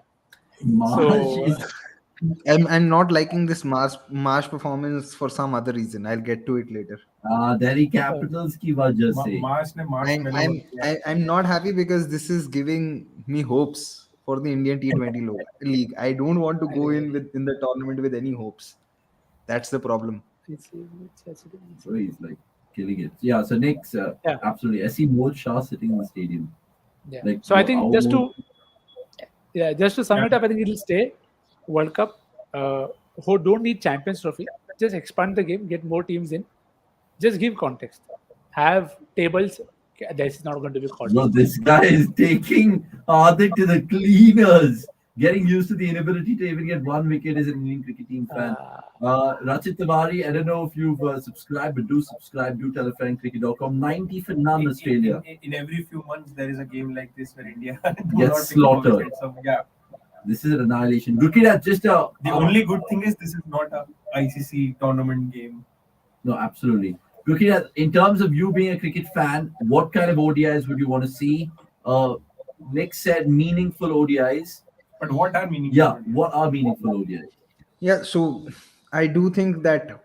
I'm not liking this Marsh performance for some other reason. I'll get to it later. Delhi Capitals ki wajah se. I'm not happy because this is giving me hopes for the Indian T20 league. I don't want to go in the tournament with any hopes. That's the problem. So he's like killing it. Yeah, so Nick's absolutely. I see more Shah sitting in the stadium. Yeah. Like, so I think just to sum it up, I think it'll stay. World Cup, who don't need Champions Trophy, just expand the game, get more teams in, just give context, have tables. This is not going to be called. No, this guy is taking Hardik to the cleaners, getting used to the inability to even get 1 wicket as an Indian cricket team fan. Rachit Tiwari, I don't know if you've subscribed, but do subscribe. Do tell a friend, cricket.com. 90 for none, Australia. In every few months, there is a game like this where India gets slaughtered. So, yeah. This is an annihilation. Cricket has just a. The only good thing is this is not a ICC tournament game. No, absolutely. Cricket has, in terms of you being a cricket fan, what kind of ODIs would you want to see? Nick said meaningful ODIs. But what are meaningful? Yeah, what are meaningful ODIs? Yeah, so I do think that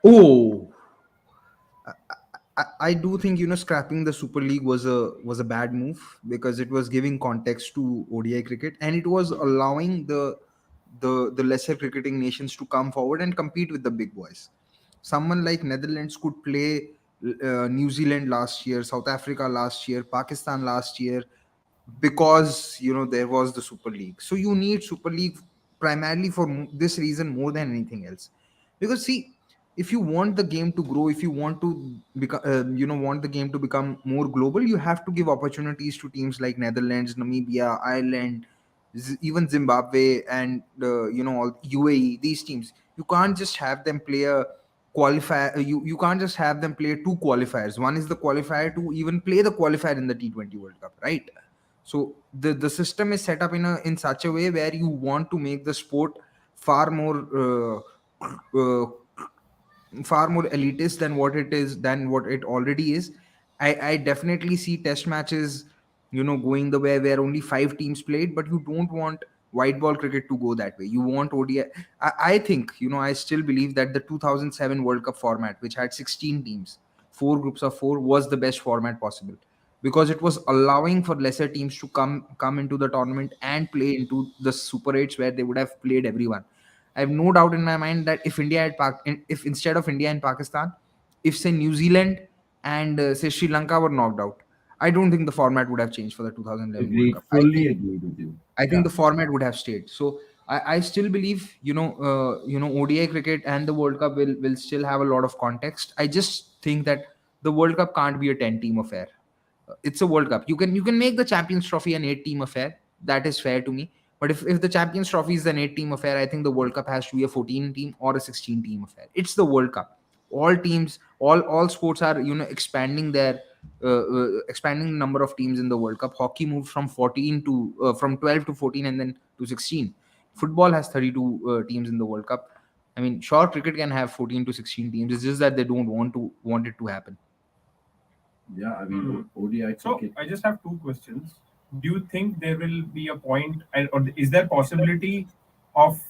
I do think scrapping the Super League was a bad move, because it was giving context to ODI cricket, and it was allowing the lesser cricketing nations to come forward and compete with the big boys. Someone like Netherlands could play New Zealand last year, South Africa last year, Pakistan last year, because there was the Super League. So you need Super League primarily for this reason more than anything else. Because see, if you want the game to grow, if you want to want the game to become more global, you have to give opportunities to teams like Netherlands, Namibia, Ireland, even Zimbabwe, and all UAE. These teams, you can't just have them play a qualifier. You can't just have them play two qualifiers. One is the qualifier to even play the qualifier in the T20 World Cup, right? So the system is set up in such a way where you want to make the sport far more far more elitist than what it already is. I definitely see test matches going the way where only 5 teams played, but you don't want white ball cricket to go that way. You want ODI. I think I still believe that the 2007 World Cup format, which had 16 teams, 4 groups of 4, was the best format possible, because it was allowing for lesser teams to come into the tournament and play into the Super 8s, where they would have played everyone. I have no doubt in my mind that if instead of India and Pakistan, if say New Zealand and say Sri Lanka were knocked out, I don't think the format would have changed for the 2011 World Agreed. Cup. Fully agreed with you. I think the format would have stayed. So I still believe ODI cricket and the World Cup will still have a lot of context. I just think that the World Cup can't be a 10-team affair. It's a World Cup. You can make the Champions Trophy an 8-team affair. That is fair to me. But if the Champions Trophy is an 8-team affair, I think the World Cup has to be a 14-team or a 16-team affair. It's the World Cup. All teams, all sports are expanding their expanding the number of teams in the World Cup. Hockey moved from 12 to 14 and then to 16. Football has 32 teams in the World Cup. I mean, sure, cricket can have 14 to 16 teams. It's just that they don't want it to happen. Yeah, I mean, ODI So cricket. I just have 2 questions. Do you think there will be a point, or is there possibility of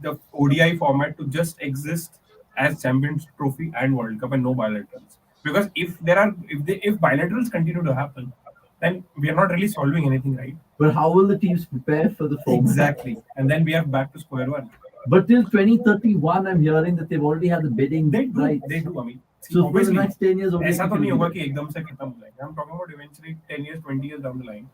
the ODI format to just exist as Champions Trophy and World Cup and no bilaterals? Because if bilaterals continue to happen, then we are not really solving anything, right? But how will the teams prepare for the format? Exactly. And then we are back to square one. But till 2031, I'm hearing that they've already had the bidding. They do. Right. They do. I mean, see, So for the obviously, next 10 years, ऐसा तो नहीं होगा ODI. कि एकदम से खत्म हो जाएगा. I'm talking about eventually 10 years, 20 years down the line.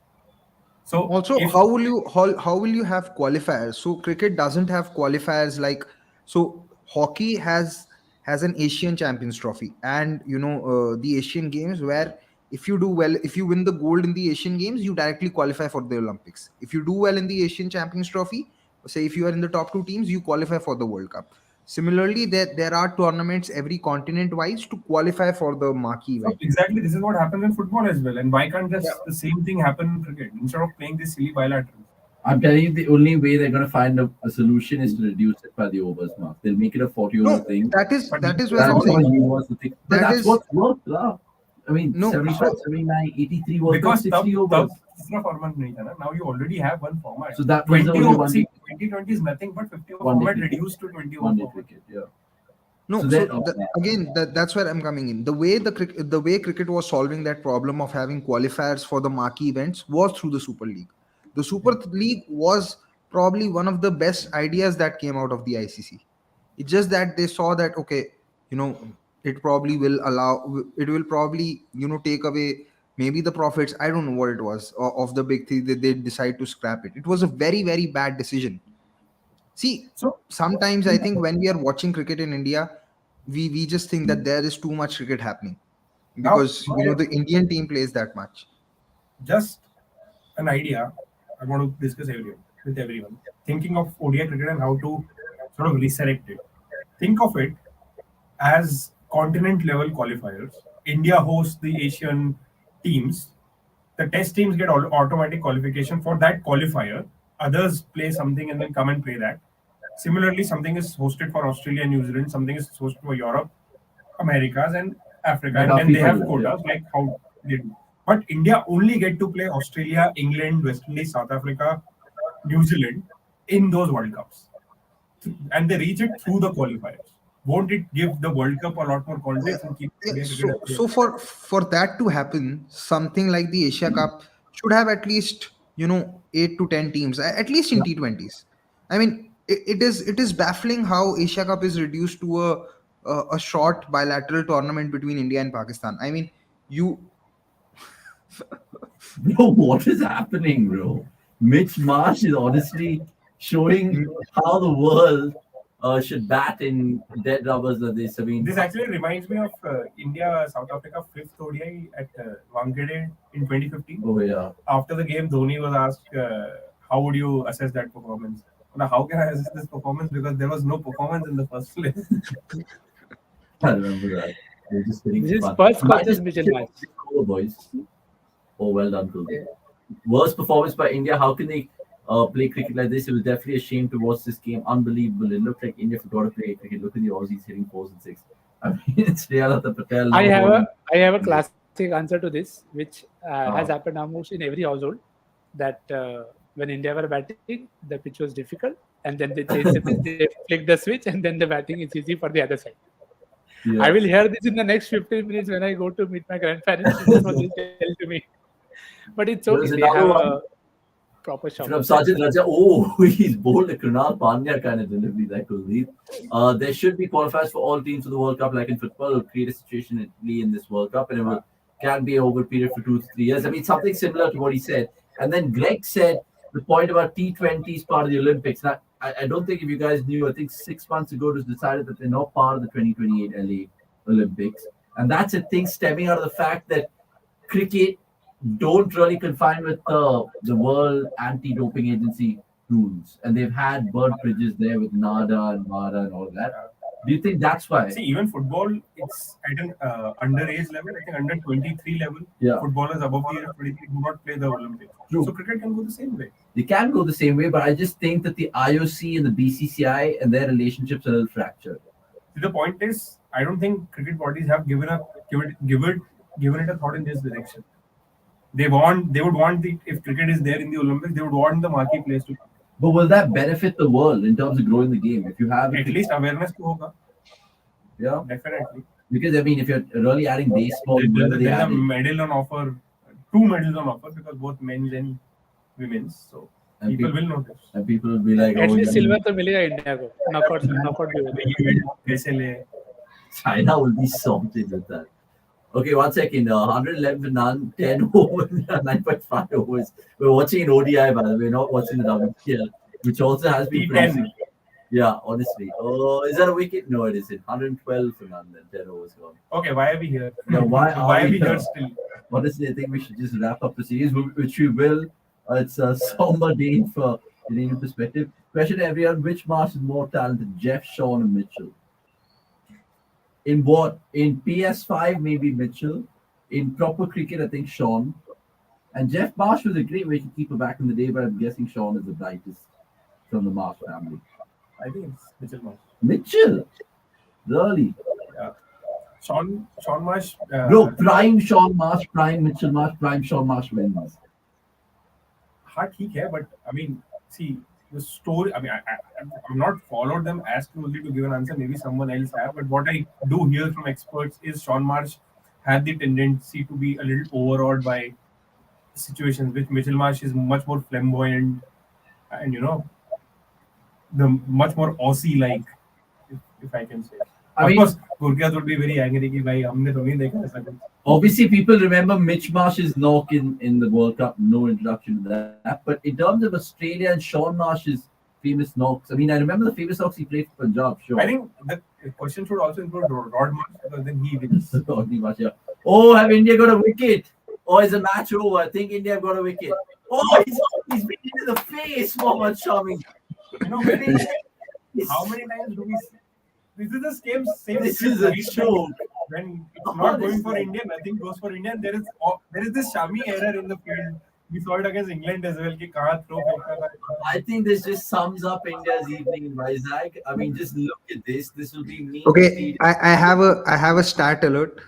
So Also, how will you have qualifiers? So cricket doesn't have qualifiers like, so hockey has an Asian Champions Trophy, and the Asian Games, where if you do well, if you win the gold in the Asian Games, you directly qualify for the Olympics. If you do well in the Asian Champions Trophy, say if you are in the top 2 teams, you qualify for the World Cup. Similarly, there are tournaments every continent wise to qualify for the marquee So event. exactly, this is what happens in football as well. And why can't just the same thing happen in cricket instead of playing this silly bilateral? I'm telling you, the only way they're going to find a solution is to reduce it by the overs mark. They'll make it a 40 over No, thing. that is But where That's I'm what saying. universal thing. But That that's is- what's worked. Lah. I mean, No, 75, so- 79, 83 World Cup, Because 60 overs. तीसरा format नहीं था ना. Now you already have one format. So that was 20 only over, one see, day- 2020 is nothing but 50 over One day format cricket. reduced to 20 over One day format. cricket, yeah. No, So so then- again, that's where I'm coming in. The way cricket was solving that problem of having qualifiers for the marquee events was through the Super League. The Super League was probably one of the best ideas that came out of the ICC. It's just that they saw that, okay, it probably will probably take away maybe the profits. I don't know what it was of the big thing that they decide to scrap it. It was a very, very bad decision. See, So sometimes I think when we are watching cricket in India, we just think that there is too much cricket happening, because Now- the Indian team plays that much. just an idea I want to discuss with everyone. Thinking of ODI cricket and how to sort of resurrect it. Think of it as continent level qualifiers. India hosts the Asian teams. The test teams get automatic qualification for that qualifier. others play something and then come and play that. Similarly, something is hosted for Australia and New Zealand, something is hosted for Europe, Americas, and Africa, and then they have quotas like how they do. But India only get to play Australia, England, West Indies, South Africa, New Zealand in those World Cups, and they reach it through the qualifiers. Won't it give the World Cup a lot more context and keep Yeah, India so cricket? so for that to happen, something like the Asia Cup should have at least 8 to 10 teams, at least in T20s. I mean, it is baffling how Asia Cup is reduced to a short bilateral tournament between India and Pakistan. I mean, you Bro, what is happening, bro? Mitch Marsh is honestly showing how the world should bat in dead rubbers like this. I mean, This actually reminds me of India South Africa 5th ODI at Wankhede in 2015. oh yeah, After the game, Dhoni was asked, "How would you assess that performance?" Now, how can I assess this performance? Because there was no performance in the first place. I remember that. They're just hitting This is fun. first Might coaches just Mitchell chip Marsh. over, boys. Oh, well done, Kuldeep. Worst performance by India. How can they play cricket like this? It was definitely a shame to watch this game. Unbelievable. It looked like India forgot to play cricket. Look at the Aussies hitting 4s and 6. I mean, it's Sriyalata Patel. I have Bowling. a classic answer to this, which has happened almost in every household. That when India were batting, the pitch was difficult, and then they changed the pitch, they flick the switch, and then the batting is easy for the other side. Yeah. I will hear this in the next 15 minutes when I go to meet my grandparents. This is what they tell to me. But it's There's okay. They another have one a proper shot. from Sajid Raja. Oh, he's bowled a Krunal Pandya kind of delivery that Kuldeep. There should be qualifiers for all teams for the World Cup, like in football. It'll create a situation in Italy in this World Cup, and it can be over a period for 2 to 3 years. I mean, something similar to what he said. And then Greg said the point about T20 is part of the Olympics. Now, I don't think if you guys knew, I think 6 months ago it was decided that they're not part of the 2028 LA Olympics. And that's a thing stemming out of the fact that cricket don't really confine with the World Anti-Doping Agency rules. And they've had burnt bridges there with NADA and WADA and all that. Do you think that's why? See, even football, it's at an underage level. I think under 23 level, Yeah. footballers above the age of 23 do not play the Olympics. True. So cricket can go the same way. They can go the same way, but I just think that the IOC and the BCCI and their relationships are a little fractured. See, the point is, I don't think cricket bodies have given it a thought in this direction. They would want if cricket is there in the Olympics, they would want the marquee players to come. But will that benefit the world in terms of growing the game? If you have At least awareness to hoga. yeah, Definitely. because I mean, if you're really adding baseball, where are they There's a adding? medal on offer, 2 medals on offer because both men's and women's. So And people will notice. And people will be like, At oh, least yeah, silver to मिलेगा India को. Knockout भी होगा. पैसे ले. China will be sorted with that. Okay, 1 second. 111 for none, 10 overs, 9.5 overs. We're watching an ODI, by the way, not watching the WPL, which also has been T10. promising. Yeah, honestly. Oh, is that a wicket? No, it isn't. 112 for none, then 10 overs gone. Okay, why are we here? Yeah, why are we here? here still? Honestly, I think we should just wrap up the series, which we will. It's a somber day for Indian perspective. Question to everyone: which Marsh is more talented, Jeff, Sean, or Mitchell? In what? In PS5, maybe Mitchell. In proper cricket, I think Sean. And Jeff Marsh was a great wicketkeeper back in the day, but I'm guessing Sean is the brightest from the Marsh family. I think it's Mitchell Marsh. Mitchell? Really? Yeah. Sean Marsh. Bro, prime Sean Marsh, prime Mitchell Marsh, prime Sean Marsh wins. Hard ठीक है, but I mean, see the story. I mean, I'm not followed them as closely to give an answer. Maybe someone else have, but what I do hear from experts is Sean Marsh had the tendency to be a little overawed by situations, which Mitchell Marsh is much more flamboyant and the much more Aussie-like, if I can say. Of course, Gurkias would be very angry कि भाई हमने तो नहीं देखा ऐसा कुछ. Obviously, people remember Mitch Marsh's knock in the World Cup. No introduction to that. But in terms of Australia and Sean Marsh's famous knocks, I mean, I remember the famous knocks he played for Punjab. Sure. I think the question should also include Rod Marsh because then he wins. Rodney Marsh, yeah. Oh, have India got a wicket? Oh, is the match over? I think India have got a wicket. Oh, he's been hit in the face, Mohammad Shami. How many times do we see? This is the same. This is a joke. When it's not going for India, nothing goes for India. And there is this Shami error in the field We saw it against England as well. कि कहाँ throw फेंकता था. I think this just sums up India's evening in Vizag. I mean, just look at this. This will be meme Okay, material. I have a stat alert.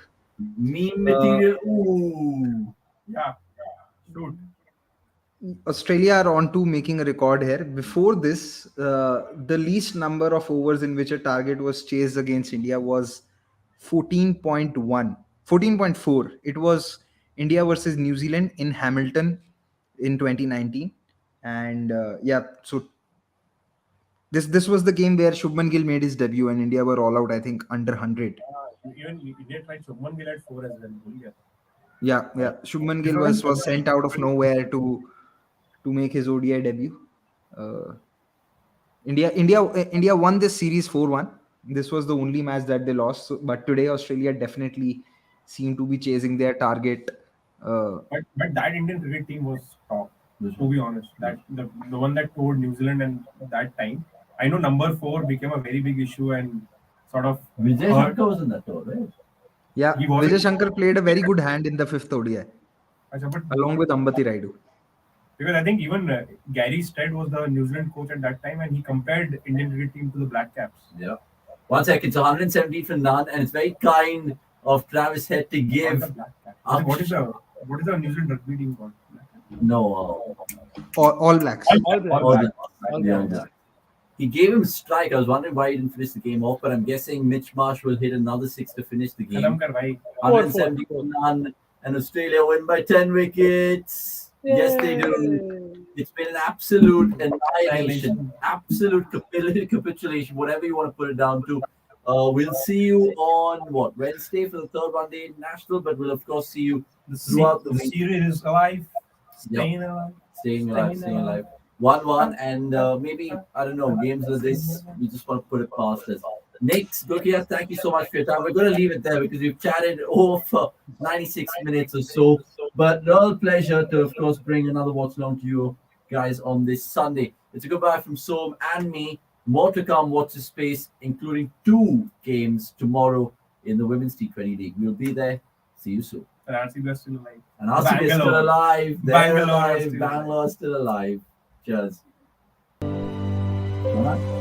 Meme material. Ooh. Yeah. Shoot. Australia are on to making a record here. Before this, the least number of overs in which a target was chased against India was 14.1, 14.4. It was India versus New Zealand in Hamilton in 2019. And so this was the game where Shubman Gill made his debut and India were all out, I think, under 100. Even India tried Shubman Gill at 4 as well. Yeah. Shubman Gill was sent out of nowhere to make his ODI debut. India won this series 4-1. This was the only match that they lost. So, but today Australia definitely seemed to be chasing their target. But that Indian cricket team was top. To be honest, that the one that toured New Zealand and that time. I know number 4 became a very big issue and sort of Vijay hurt. Shankar was in that tour, right? Yeah, He wasn't- Vijay Shankar played a very good hand in the 5th ODI, Achha, but along with Ambati Raidu. because I think even Gary Stead was the New Zealand coach at that time, and he compared Indian cricket team to the Black Caps. Yeah. 1 second. It's 117 for none, and it's very kind of Travis Head to Not give. the Black Caps. What is the New Zealand rugby team called? No. All Blacks. All Blacks. Oh, All yeah, Blacks. yeah. He gave him a strike. I was wondering why he didn't finish the game off, but I'm guessing Mitch Marsh will hit another 6 to finish the game. Khatam kar bhai. 170 for none, and Australia win by 10 wickets. Yes, they do. Yay. It's been an absolute annihilation, absolute capitulation, whatever you want to put it down to. We'll see you on Wednesday for the third one day international, but we'll of course see you throughout the week. series is alive. Staying alive. Staying alive. 1-1, and maybe, I don't know, games like this, we just want to put it past us. Nick, Gokia, thank you so much for your time. We're going to leave it there because we've chatted for 96 minutes or so. But real pleasure to, of course, bring another watch along to you guys on this Sunday. It's a goodbye from Som and me. More to come, watch the space, including 2 games tomorrow in the Women's T20 League. We'll be there. See you soon. And RCB is still alive. And RCB is still alive. They're Bangalore alive. is still alive. Bangalore is still alive. Cheers. All right.